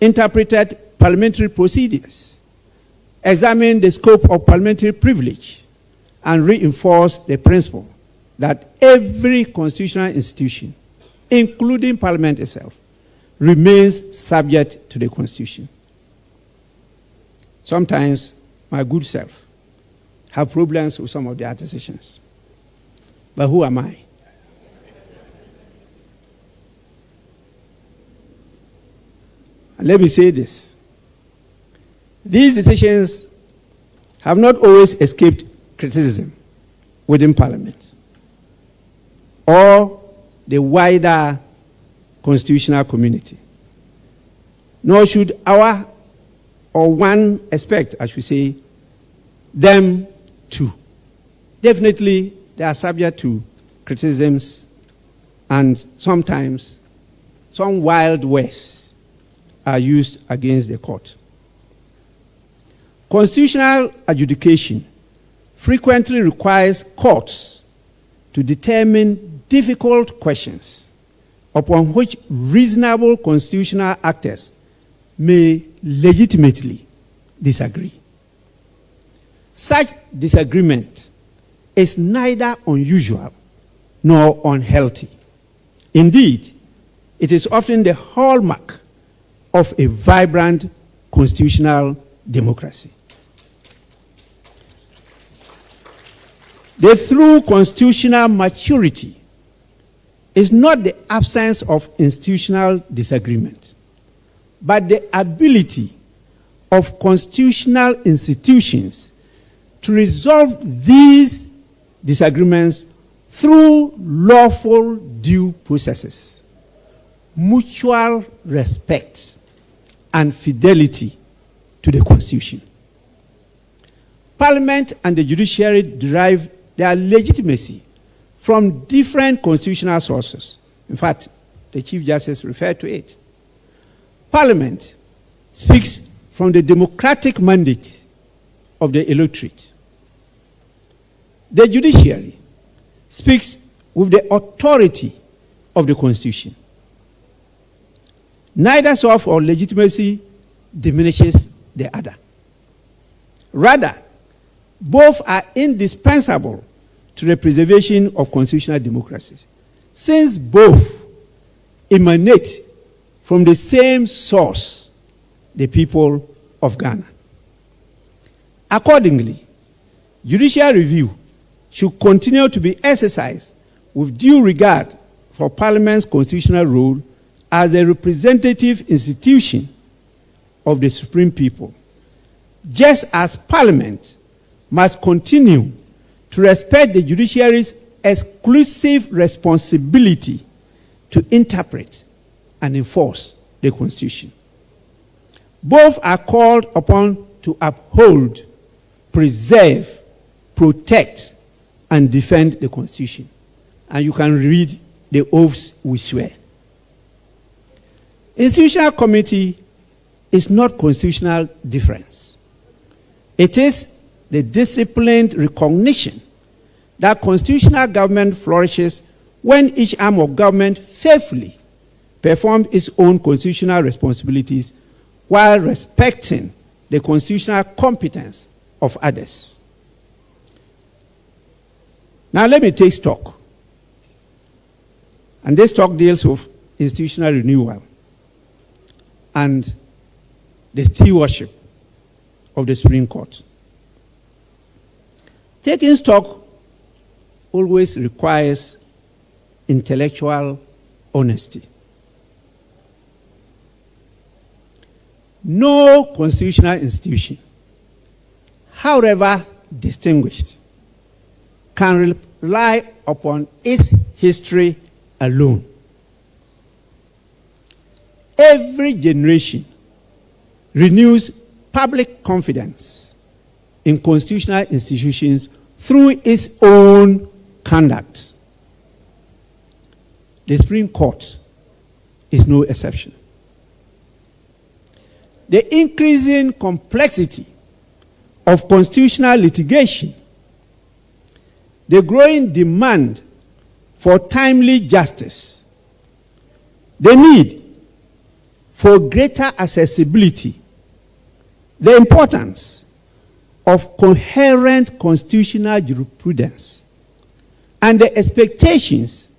interpreted parliamentary procedures, examined the scope of parliamentary privilege, and reinforced the principle that every constitutional institution, including Parliament itself, remains subject to the Constitution. Sometimes my good self have problems with some of their decisions. But who am I? And let me say this. These decisions have not always escaped criticism within Parliament or the wider constitutional community. Nor should one expect, I should say, them to. Definitely, they are subject to criticisms, and sometimes some wild words are used against the court. Constitutional adjudication frequently requires courts to determine difficult questions upon which reasonable constitutional actors may legitimately disagree. Such disagreement is neither unusual nor unhealthy. Indeed, it is often the hallmark of a vibrant constitutional democracy. The true constitutional maturity is not the absence of institutional disagreement, but the ability of constitutional institutions to resolve these disagreements through lawful due processes, mutual respect, and fidelity to the Constitution. Parliament and the judiciary derive their legitimacy from different constitutional sources. In fact, the Chief Justice referred to it. Parliament speaks from the democratic mandate of the electorate. The judiciary speaks with the authority of the Constitution. Neither source of legitimacy diminishes the other. Rather, both are indispensable to the preservation of constitutional democracy, since both emanate from the same source, the people of Ghana. Accordingly, judicial review should continue to be exercised with due regard for Parliament's constitutional role as a representative institution of the supreme people, just as Parliament must continue to respect the judiciary's exclusive responsibility to interpret and enforce the Constitution. Both are called upon to uphold, preserve, protect, and defend the Constitution. And you can read the oaths we swear. Institutional committee is not constitutional difference. It is the disciplined recognition that constitutional government flourishes when each arm of government faithfully performs its own constitutional responsibilities while respecting the constitutional competence of others. Now let me take stock. And this talk deals with institutional renewal and the stewardship of the Supreme Court. Taking stock always requires intellectual honesty. no constitutional institution, however distinguished, can rely upon its history alone. Every generation renews public confidence in constitutional institutions through its own conduct. The Supreme Court is no exception. The increasing complexity of constitutional litigation, the growing demand for timely justice, the need for greater accessibility, the importance of coherent constitutional jurisprudence, and the expectations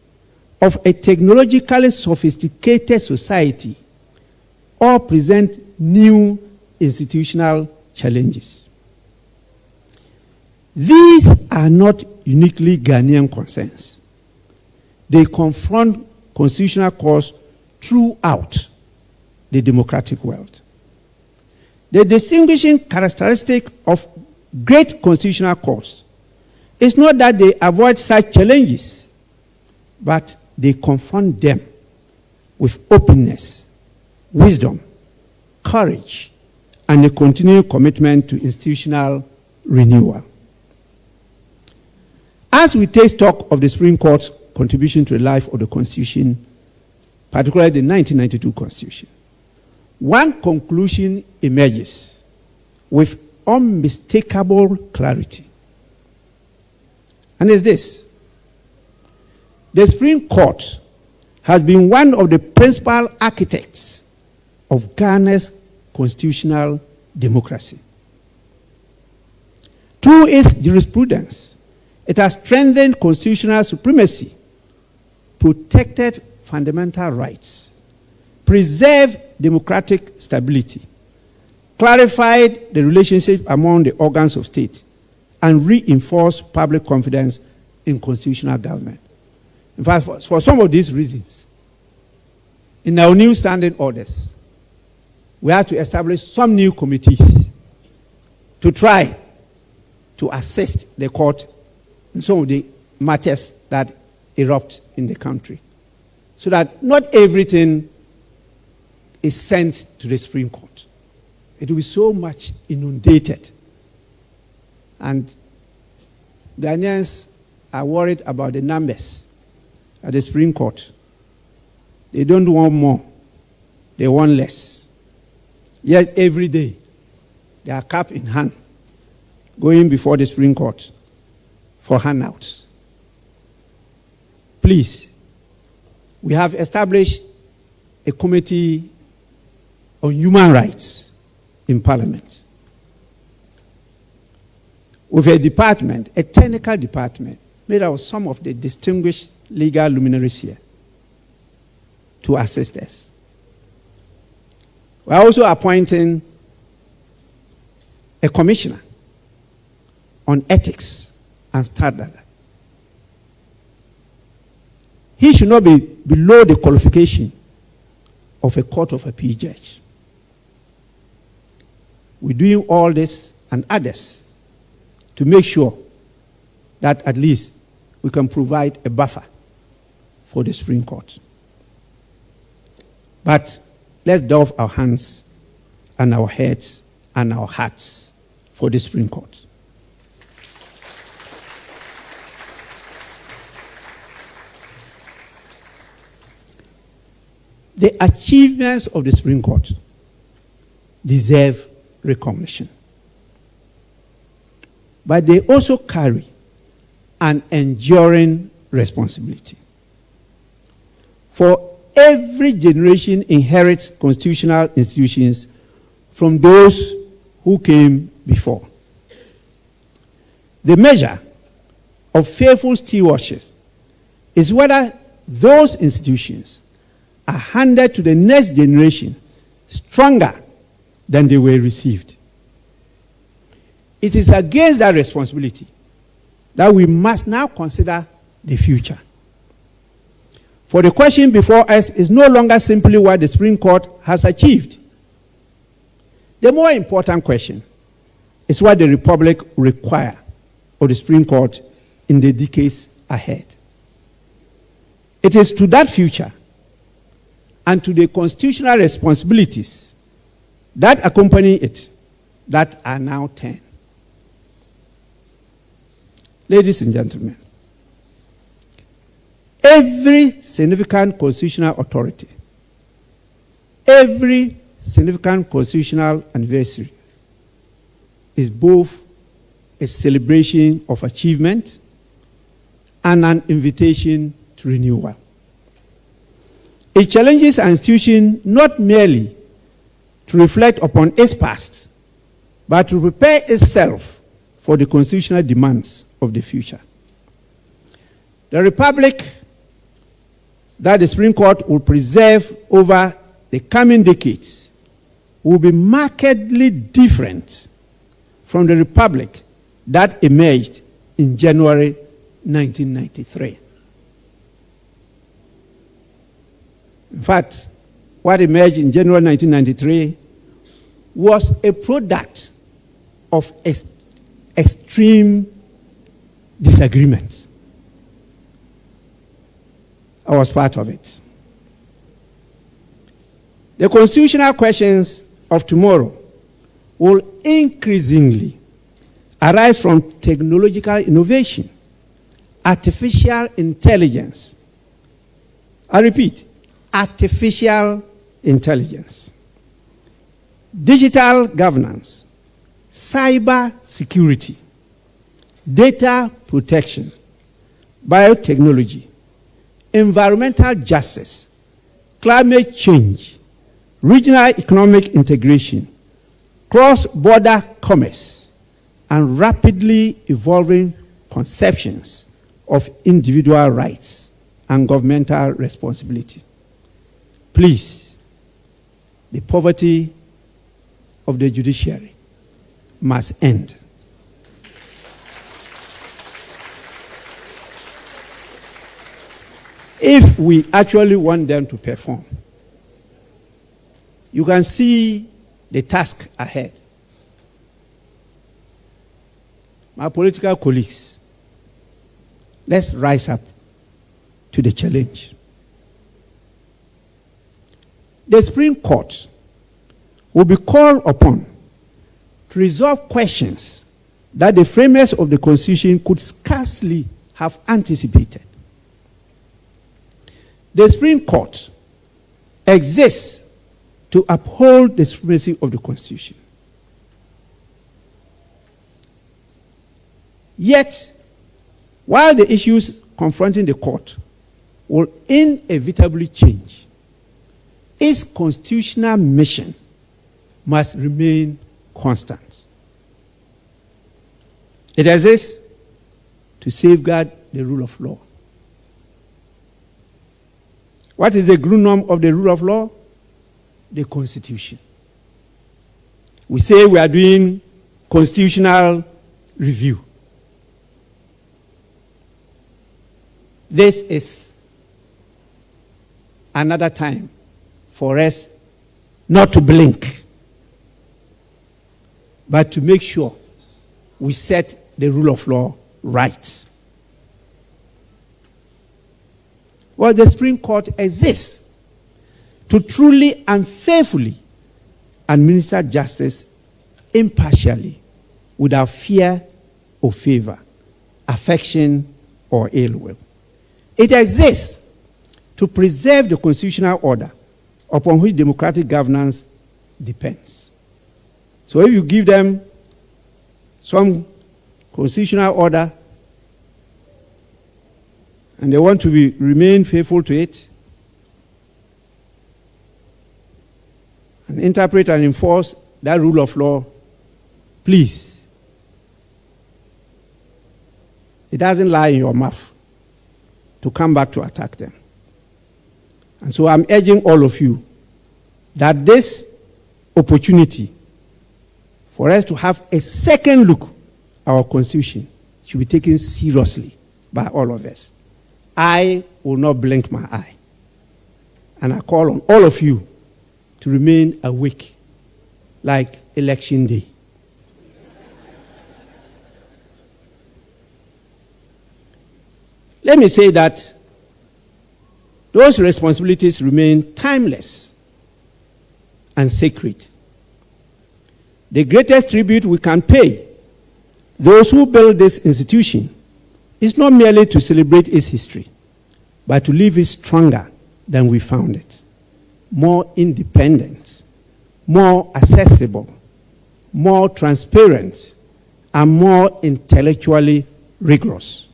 of a technologically sophisticated society all present new institutional challenges. These are not uniquely Ghanaian concerns. They confront constitutional courts throughout the democratic world. The distinguishing characteristic of great constitutional courts is not that they avoid such challenges, but they confront them with openness, wisdom, courage, and a continuing commitment to institutional renewal. As we take stock of the Supreme Court's contribution to the life of the Constitution, particularly the 1992 Constitution, one conclusion emerges with unmistakable clarity. And it's this: the Supreme Court has been one of the principal architects of Ghana's constitutional democracy. Through its jurisprudence, it has strengthened constitutional supremacy, protected fundamental rights, preserved democratic stability, clarified the relationship among the organs of state, and reinforced public confidence in constitutional government. In fact, for some of these reasons, in our new standing orders, we have to establish some new committees to try to assist the court in some of the matters that erupt in the country, so that not everything is sent to the Supreme Court. It will be so much inundated. And Ghanaians are worried about the numbers at the Supreme Court. They don't want more, they want less. Yet every day, they are cap in hand, going before the Supreme Court for handouts. Please, we have established a committee on human rights in Parliament, with a department, a technical department, made up of some of the distinguished legal luminaries here to assist us. We are also appointing a commissioner on ethics and standard. He should not be below the qualification of a court of appeal judge. We're doing all this and others to make sure that at least we can provide a buffer for the Supreme Court. But let's delve our hands and our heads and our hearts for the Supreme Court. The achievements of the Supreme Court deserve recognition, but they also carry an enduring responsibility. For every generation inherits constitutional institutions from those who came before. The measure of faithful stewardship is whether those institutions are handed to the next generation stronger than they were received. It is against that responsibility that we must now consider the future. For the question before us is no longer simply what the Supreme Court has achieved, The more important question is what the Republic will require of the Supreme Court in the decades ahead. It is to that future and to the constitutional responsibilities that accompany it that are now 10. Ladies and gentlemen, every significant constitutional authority, every significant constitutional anniversary is both a celebration of achievement and an invitation to renewal. It challenges an institution not merely to reflect upon its past, but to prepare itself for the constitutional demands of the future. The Republic that the Supreme Court will preserve over the coming decades will be markedly different from the Republic that emerged in January 1993. In fact, what emerged in January 1993 was a product of extreme disagreement. I was part of it. The constitutional questions of tomorrow will increasingly arise from technological innovation, artificial intelligence. I repeat, artificial intelligence, digital governance, cyber security, data protection, biotechnology, environmental justice, climate change, regional economic integration, cross-border commerce, and rapidly evolving conceptions of individual rights and governmental responsibility. Please, the poverty of the judiciary must end. If we actually want them to perform, you can see the task ahead. My political colleagues, let's rise up to the challenge. The Supreme Court will be called upon to resolve questions that the framers of the Constitution could scarcely have anticipated. The Supreme Court exists to uphold the supremacy of the Constitution. Yet, while the issues confronting the court will inevitably change, its constitutional mission must remain constant. It exists to safeguard the rule of law. What is the ground of the rule of law? The Constitution. We say we are doing constitutional review. This is another time for us not to blink, but to make sure we set the rule of law right. Well, the Supreme Court exists to truly and faithfully administer justice impartially, without fear or favor, affection or ill will. It exists to preserve the constitutional order upon which democratic governance depends. So if you give them some constitutional order and they want to remain faithful to it and interpret and enforce that rule of law, please, it doesn't lie in your mouth to come back to attack them. And so I'm urging all of you that this opportunity for us to have a second look at our Constitution should be taken seriously by all of us. I will not blink my eye. And I call on all of you to remain awake, like election day. Let me say that those responsibilities remain timeless and sacred. The greatest tribute we can pay those who built this institution is not merely to celebrate its history, but to leave it stronger than we found it, more independent, more accessible, more transparent, and more intellectually rigorous.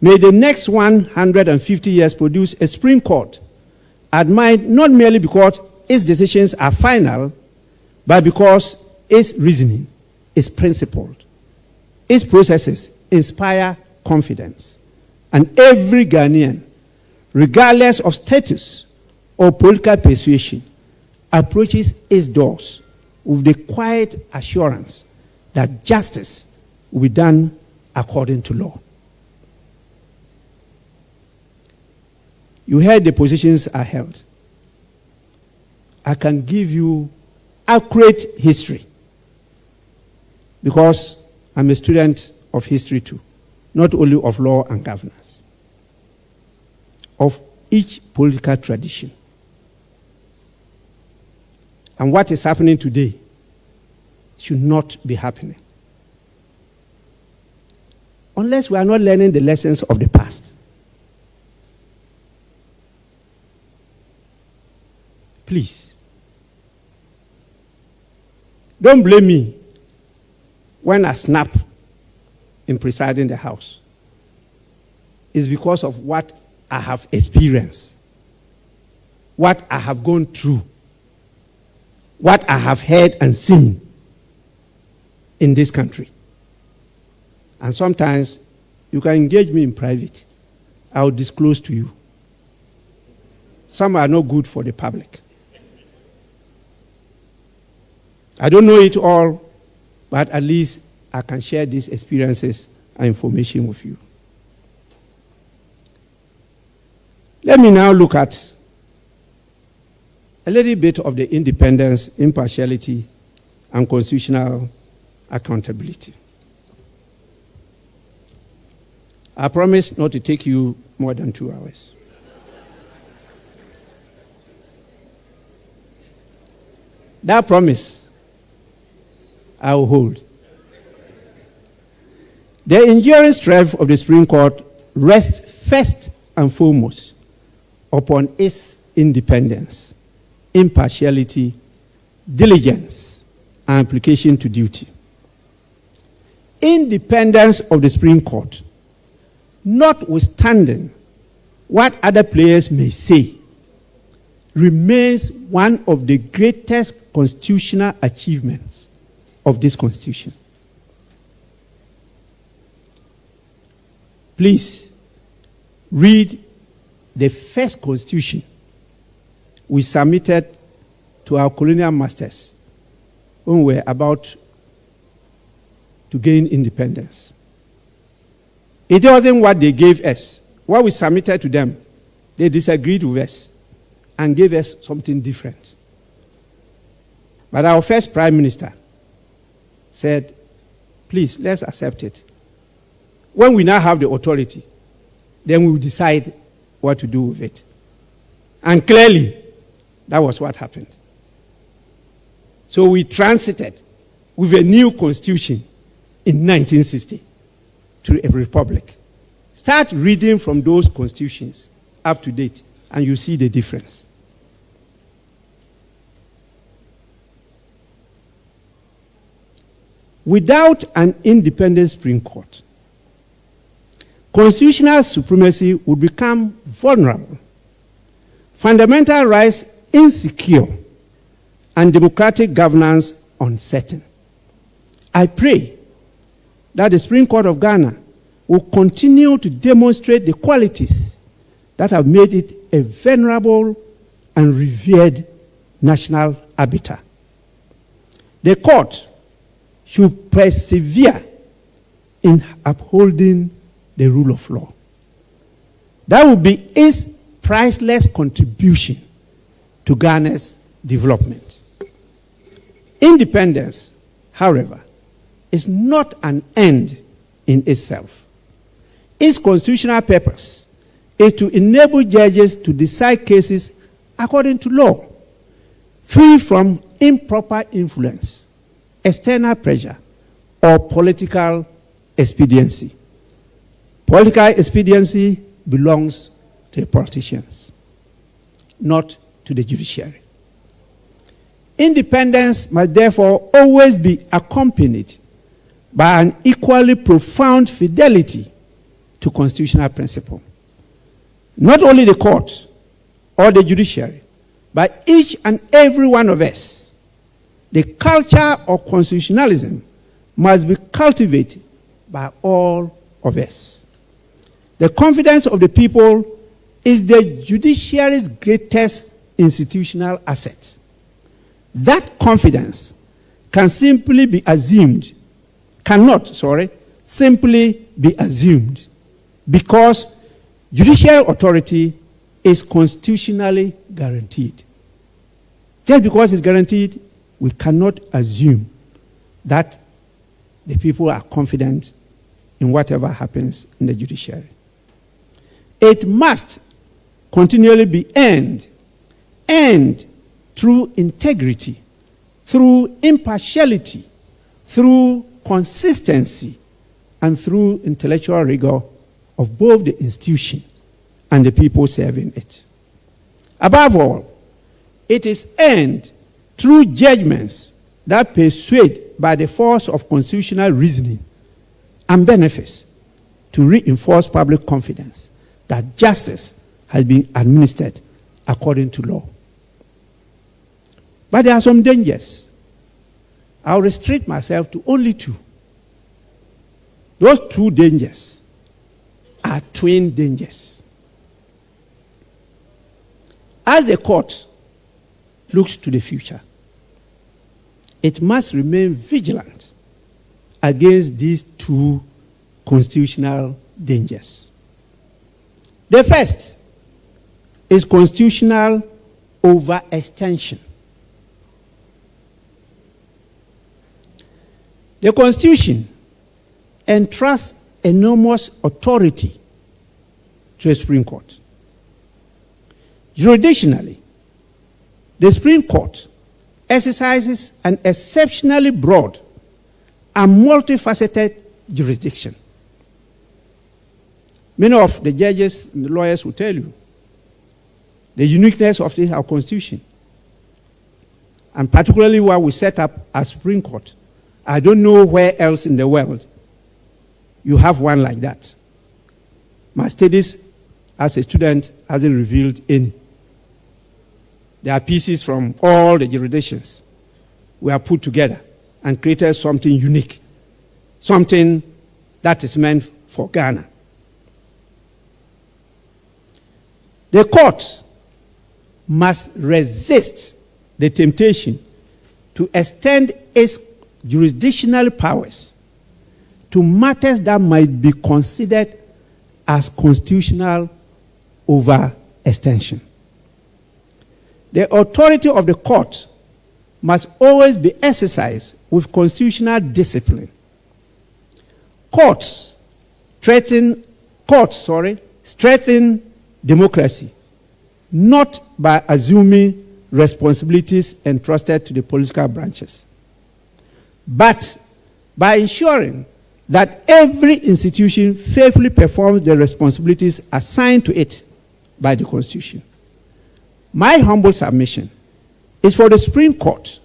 May the next 150 years produce a Supreme Court admired not merely because its decisions are final, but because its reasoning is principled. Its processes inspire confidence. And every Ghanaian, regardless of status or political persuasion, approaches its doors with the quiet assurance that justice will be done according to law. You heard the positions are held. I can give you accurate history because I'm a student of history too, not only of law and governance, of each political tradition. And what is happening today should not be happening unless we are not learning the lessons of the past. Please, don't blame me when I snap in presiding the House. It's because of what I have experienced, what I have gone through, what I have heard and seen in this country. And sometimes you can engage me in private. I will disclose to you. Some are not good for the public. I don't know it all, but at least I can share these experiences and information with you. Let me now look at a little bit of the independence, impartiality, and constitutional accountability. I promise not to take you more than 2 hours. That promise I will hold. The enduring strength of the Supreme Court rests first and foremost upon its independence, impartiality, diligence, and application to duty. Independence of the Supreme Court, notwithstanding what other players may say, remains one of the greatest constitutional achievements of this Constitution. Please read the first Constitution we submitted to our colonial masters when we were about to gain independence. It wasn't what they gave us. What we submitted to them, they disagreed with us and gave us something different. But our first Prime Minister said, please, let's accept it. When we now have the authority, then we will decide what to do with it. And clearly, that was what happened. So we transited with a new constitution in 1960 to a republic. Start reading from those constitutions up to date, and you see the difference. Without an independent Supreme Court, constitutional supremacy would become vulnerable, fundamental rights insecure, and democratic governance uncertain. I pray that the Supreme Court of Ghana will continue to demonstrate the qualities that have made it a venerable and revered national arbiter. The court should persevere in upholding the rule of law. That will be its priceless contribution to Ghana's development. Independence, however, is not an end in itself. Its constitutional purpose is to enable judges to decide cases according to law, free from improper influence, external pressure, or political expediency. Political expediency belongs to the politicians, not to the judiciary. Independence must therefore always be accompanied by an equally profound fidelity to constitutional principle. Not only the court or the judiciary, but each and every one of us. The culture of constitutionalism must be cultivated by all of us. The confidence of the people is the judiciary's greatest institutional asset. That confidence cannot simply be assumed, because judicial authority is constitutionally guaranteed. Just because it's guaranteed, we cannot assume that the people are confident in whatever happens in the judiciary. It must continually be earned through integrity, through impartiality, through consistency, and through intellectual rigor of both the institution and the people serving it. Above all, it is earned through judgments that persuade by the force of constitutional reasoning and benefits to reinforce public confidence that justice has been administered according to law. But there are some dangers. I'll restrict myself to only two. Those two dangers are twin dangers. As the court looks to the future, it must remain vigilant against these two constitutional dangers. The first is constitutional overextension. The Constitution entrusts enormous authority to the Supreme Court. Jurisdictionally, the Supreme Court exercises an exceptionally broad and multifaceted jurisdiction. Many of the judges and the lawyers will tell you the uniqueness of our Constitution, and particularly what we set up as Supreme Court. I don't know where else in the world you have one like that. My studies as a student hasn't revealed any. There are pieces from all the jurisdictions we have put together and created something unique, something that is meant for Ghana. The court must resist the temptation to extend its jurisdictional powers to matters that might be considered as constitutional overextension. The authority of the court must always be exercised with constitutional discipline. Courts strengthen democracy, not by assuming responsibilities entrusted to the political branches, but by ensuring that every institution faithfully performs the responsibilities assigned to it by the Constitution. My humble submission is for the Supreme Court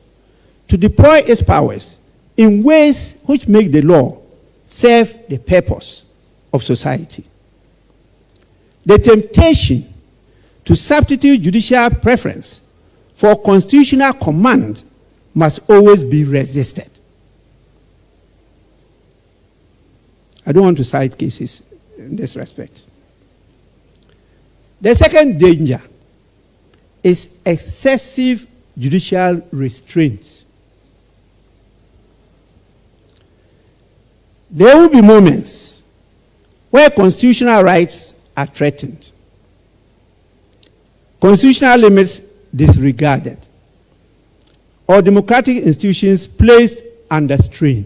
to deploy its powers in ways which make the law serve the purpose of society. The temptation to substitute judicial preference for constitutional command must always be resisted. I don't want to cite cases in this respect. The second danger is excessive judicial restraint. There will be moments where constitutional rights are threatened, constitutional limits disregarded, or democratic institutions placed under strain.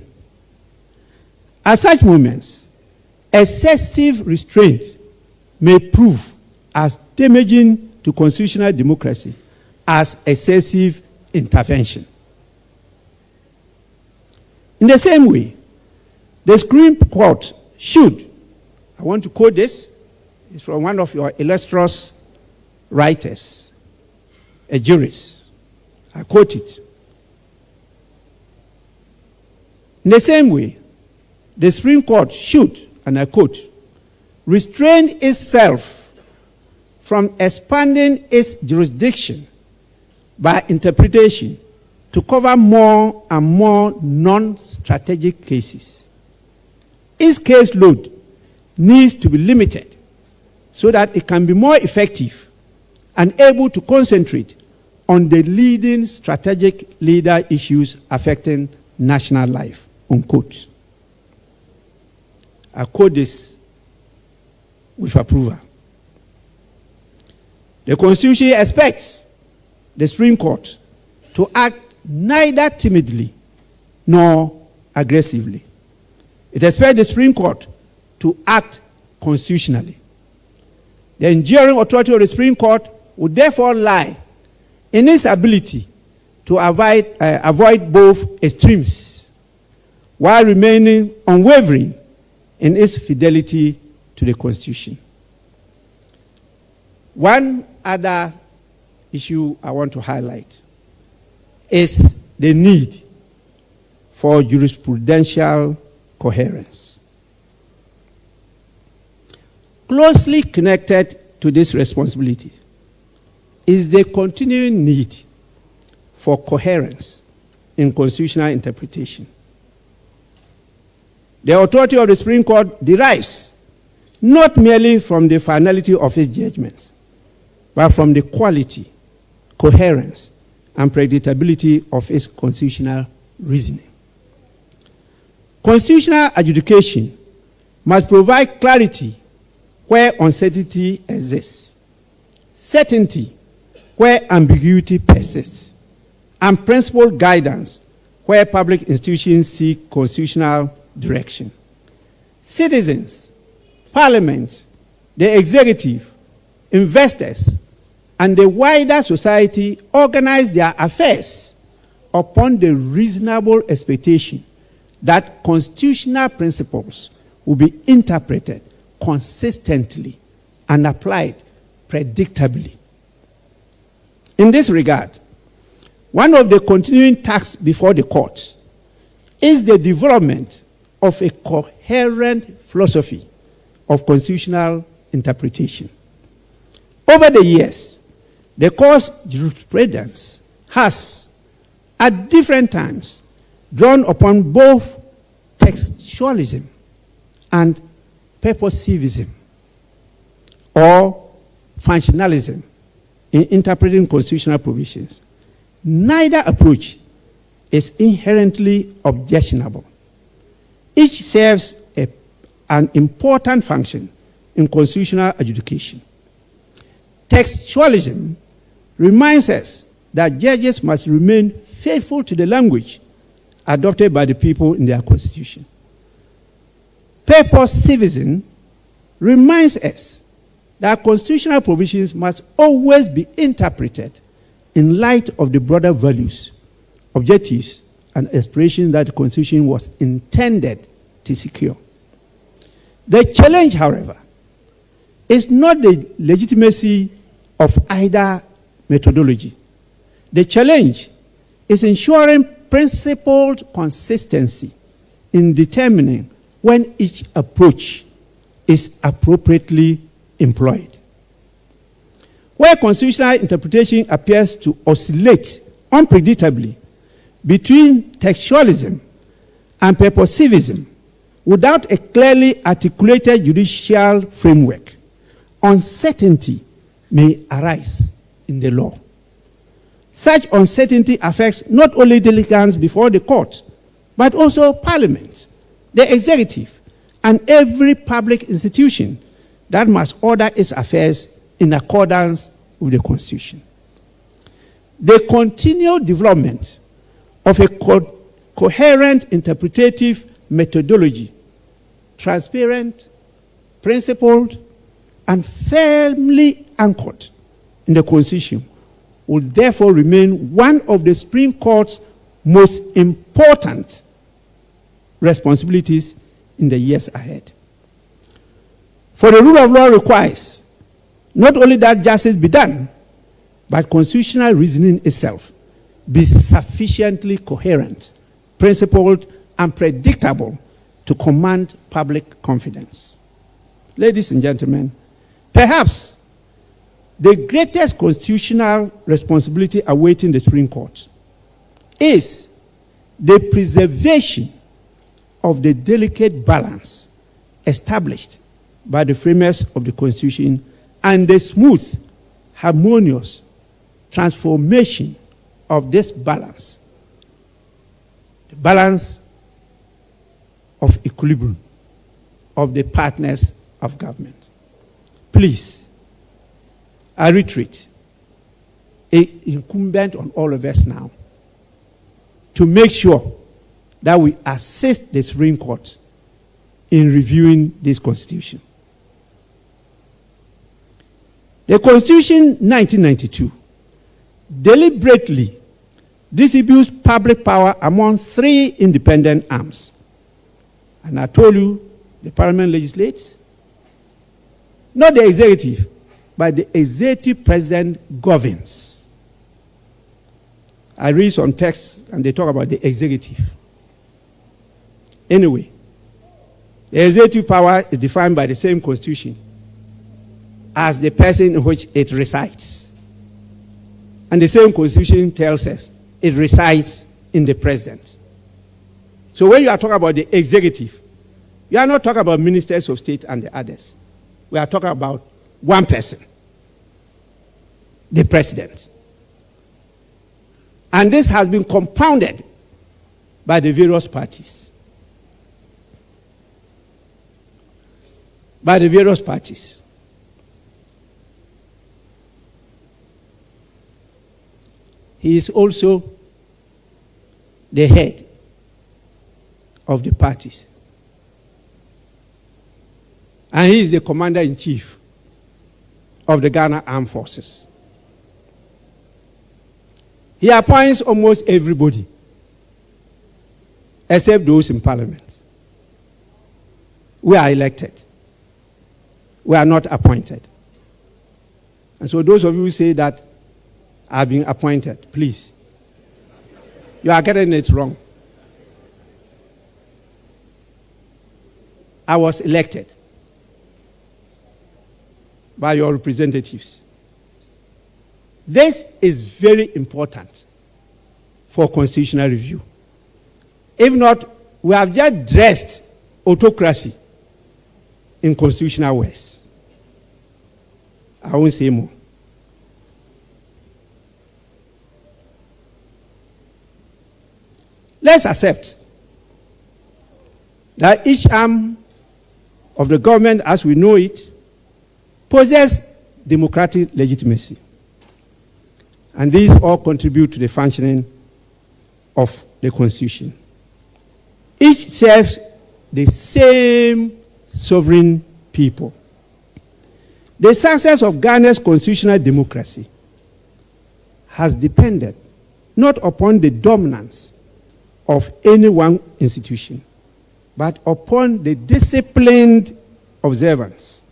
At such moments, excessive restraint may prove as damaging to constitutional democracy as excessive intervention. In the same way, the Supreme Court should, I want to quote this, it's from one of your illustrious writers, a jurist. I quote it. In the same way, the Supreme Court should, and I quote, restrain itself from expanding its jurisdiction by interpretation to cover more and more non-strategic cases. Its caseload needs to be limited so that it can be more effective and able to concentrate on the leading strategic leader issues affecting national life, unquote. I quote this with approval. The Constitution expects the Supreme Court to act neither timidly nor aggressively. It expects the Supreme Court to act constitutionally. The enduring authority of the Supreme Court would therefore lie in its ability to avoid both extremes while remaining unwavering in its fidelity to the Constitution. One other issue I want to highlight is the need for jurisprudential coherence. Closely connected to this responsibility is the continuing need for coherence in constitutional interpretation. The authority of the Supreme Court derives not merely from the finality of its judgments, but from the quality, coherence, and predictability of its constitutional reasoning. Constitutional adjudication must provide clarity where uncertainty exists, certainty where ambiguity persists, and principled guidance where public institutions seek constitutional direction. Citizens, parliament, the executive, investors, and the wider society organize their affairs upon the reasonable expectation that constitutional principles will be interpreted consistently and applied predictably. In this regard, one of the continuing tasks before the court is the development of a coherent philosophy of constitutional interpretation. Over the years, the court's jurisprudence has, at different times, drawn upon both textualism and purposivism, or functionalism, in interpreting constitutional provisions. Neither approach is inherently objectionable. Each serves an important function in constitutional adjudication. Textualism reminds us that judges must remain faithful to the language adopted by the people in their constitution. Purposivism reminds us that constitutional provisions must always be interpreted in light of the broader values, objectives, and aspirations that the Constitution was intended to secure. The challenge, however, is not the legitimacy of either methodology. The challenge is ensuring principled consistency in determining when each approach is appropriately employed. Where constitutional interpretation appears to oscillate unpredictably between textualism and purposivism without a clearly articulated judicial framework, uncertainty may arise in the law. Such uncertainty affects not only litigants before the court, but also Parliament, the executive, and every public institution that must order its affairs in accordance with the Constitution. The continued development of a coherent interpretative methodology, transparent, principled, and firmly anchored in the Constitution, will therefore remain one of the Supreme Court's most important responsibilities in the years ahead. For the rule of law requires not only that justice be done, but constitutional reasoning itself be sufficiently coherent, principled, and predictable to command public confidence. Ladies and gentlemen, perhaps the greatest constitutional responsibility awaiting the Supreme Court is the preservation of the delicate balance established by the framers of the Constitution and the smooth, harmonious transformation of this balance, the balance of equilibrium of the partners of government. Please, I reiterate, it's incumbent on all of us now to make sure that we assist the Supreme Court in reviewing this Constitution. The Constitution 1992 deliberately distributes public power among three independent arms. And I told you, the Parliament legislates, not the executive, but the executive president governs. I read some texts and they talk about the executive. Anyway, the executive power is defined by the same Constitution as the person in which it resides. And the same Constitution tells us it resides in the president. So when you are talking about the executive, you are not talking about ministers of state and the others. We are talking about one person, the president. And this has been compounded by the various parties. By the various parties. He is also the head of the parties. And he is the commander-in-chief of the Ghana Armed Forces. He appoints almost everybody, except those in parliament. We are elected. We are not appointed. And so those of you who say that I've been appointed, please, you are getting it wrong. I was elected by your representatives. This is very important for constitutional review. If not, we have just dressed autocracy in constitutional ways. I won't say more. Let's accept that each arm of the government, as we know it, possesses democratic legitimacy. And these all contribute to the functioning of the Constitution. Each serves the same sovereign people. The success of Ghana's constitutional democracy has depended not upon the dominance of any one institution, but upon the disciplined observance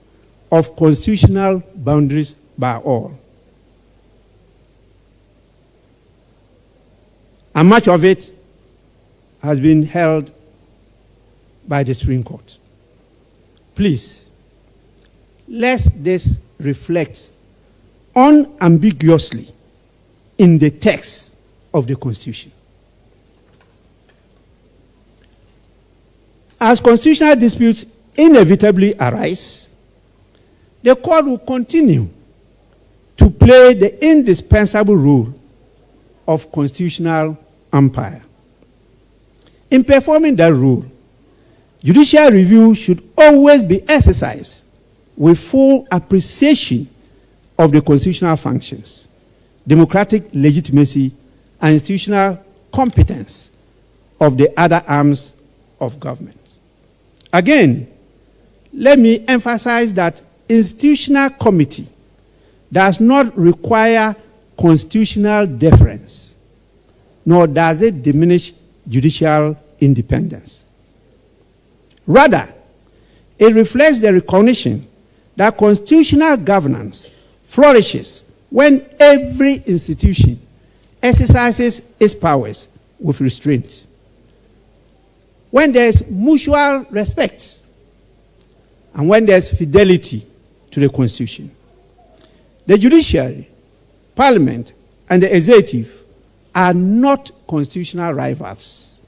of constitutional boundaries by all. And much of it has been held by the Supreme Court. Please, let this reflect unambiguously in the text of the Constitution. As constitutional disputes inevitably arise, the court will continue to play the indispensable role of constitutional umpire. In performing that role, judicial review should always be exercised with full appreciation of the constitutional functions, democratic legitimacy, and institutional competence of the other arms of government. Again, let me emphasize that institutional committee does not require constitutional deference, nor does it diminish judicial independence. Rather, it reflects the recognition that constitutional governance flourishes when every institution exercises its powers with restraint, when there is mutual respect, and when there is fidelity to the Constitution. The judiciary, parliament, and the executive are not constitutional rivals.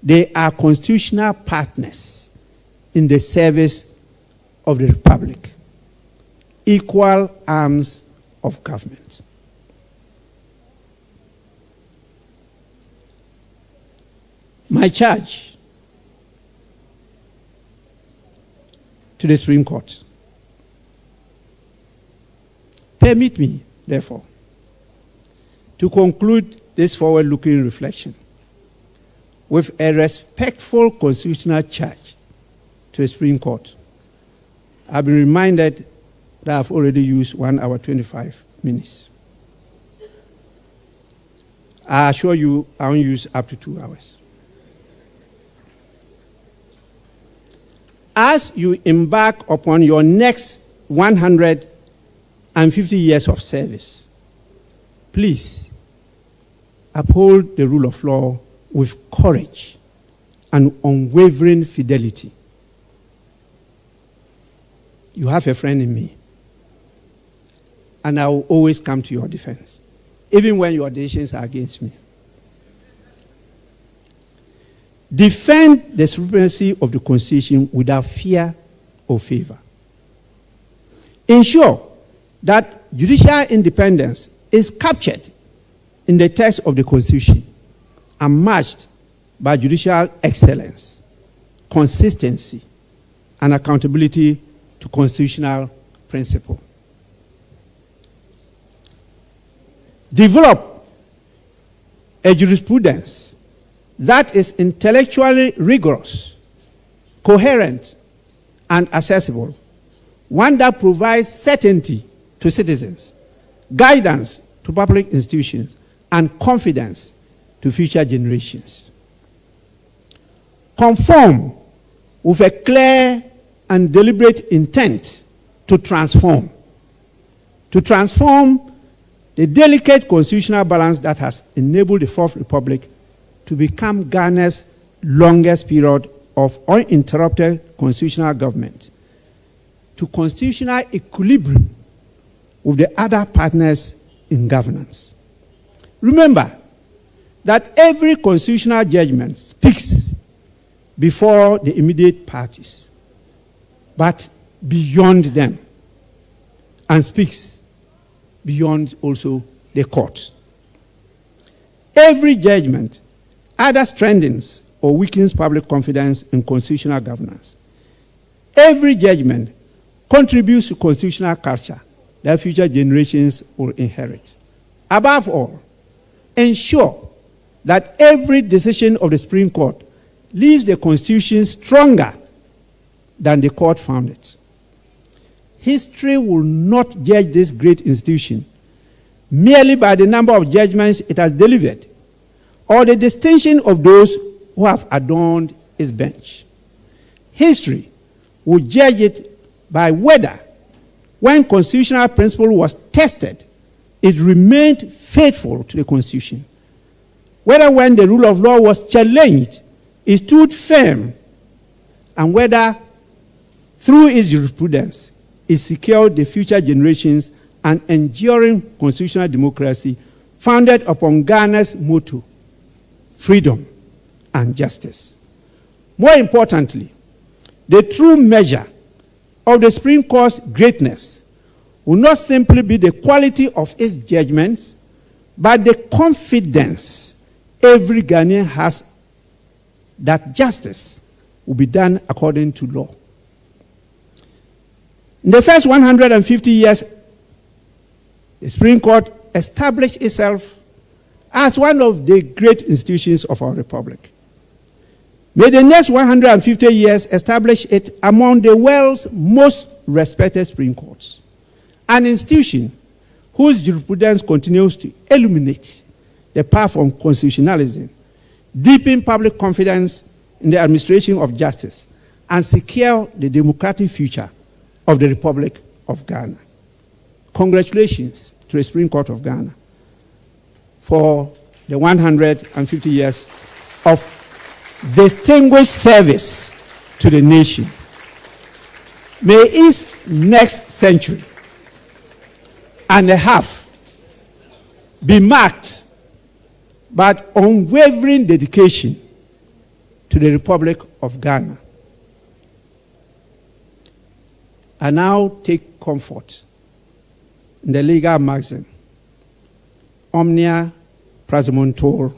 They are constitutional partners in the service of the Republic, equal arms of government. My charge to the Supreme Court. Permit me, therefore, to conclude this forward-looking reflection with a respectful constitutional charge to the Supreme Court. I've been reminded that I've already used 1 hour 25 minutes. I assure you I won't use up to 2 hours. As you embark upon your next 150 years of service, please uphold the rule of law with courage and unwavering fidelity. You have a friend in me, and I will always come to your defense, even when your decisions are against me. Defend the supremacy of the Constitution without fear or favor. Ensure that judicial independence is captured in the text of the Constitution and matched by judicial excellence, consistency, and accountability to constitutional principle. Develop a jurisprudence that is intellectually rigorous, coherent, and accessible, one that provides certainty to citizens, guidance to public institutions, and confidence to future generations. Conform with a clear and deliberate intent to transform the delicate constitutional balance that has enabled the Fourth Republic to become Ghana's longest period of uninterrupted constitutional government, to constitutional equilibrium with the other partners in governance. Remember that every constitutional judgment speaks before the immediate parties, but beyond them, and speaks beyond also the court. Every judgment either strengthens or weakens public confidence in constitutional governance. Every judgment contributes to constitutional culture that future generations will inherit. Above all, ensure that every decision of the Supreme Court leaves the Constitution stronger than the court found it. History will not judge this great institution merely by the number of judgments it has delivered or the distinction of those who have adorned its bench. History will judge it by whether, when constitutional principle was tested, it remained faithful to the Constitution. Whether when the rule of law was challenged, it stood firm, and whether through its jurisprudence, it secured the future generations an enduring constitutional democracy founded upon Ghana's motto, freedom and justice. More importantly, the true measure of the Supreme Court's greatness will not simply be the quality of its judgments, but the confidence every Ghanaian has that justice will be done according to law. In the first 150 years, the Supreme Court established itself as one of the great institutions of our republic. May the next 150 years establish it among the world's most respected Supreme Courts, an institution whose jurisprudence continues to illuminate the path of constitutionalism, deepen public confidence in the administration of justice, and secure the democratic future of the Republic of Ghana. Congratulations to the Supreme Court of Ghana for the 150 years of distinguished service to the nation. May its next century and a half be marked by unwavering dedication to the Republic of Ghana. I now take comfort in the legal maxim, omnia praemuntur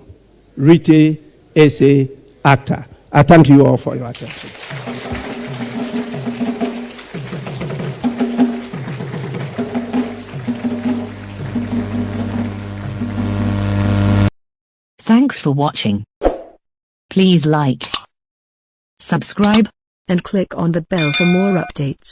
rite esse acta. I thank you all for your attention. Thanks for watching. Please like, subscribe, and click on the bell for more updates.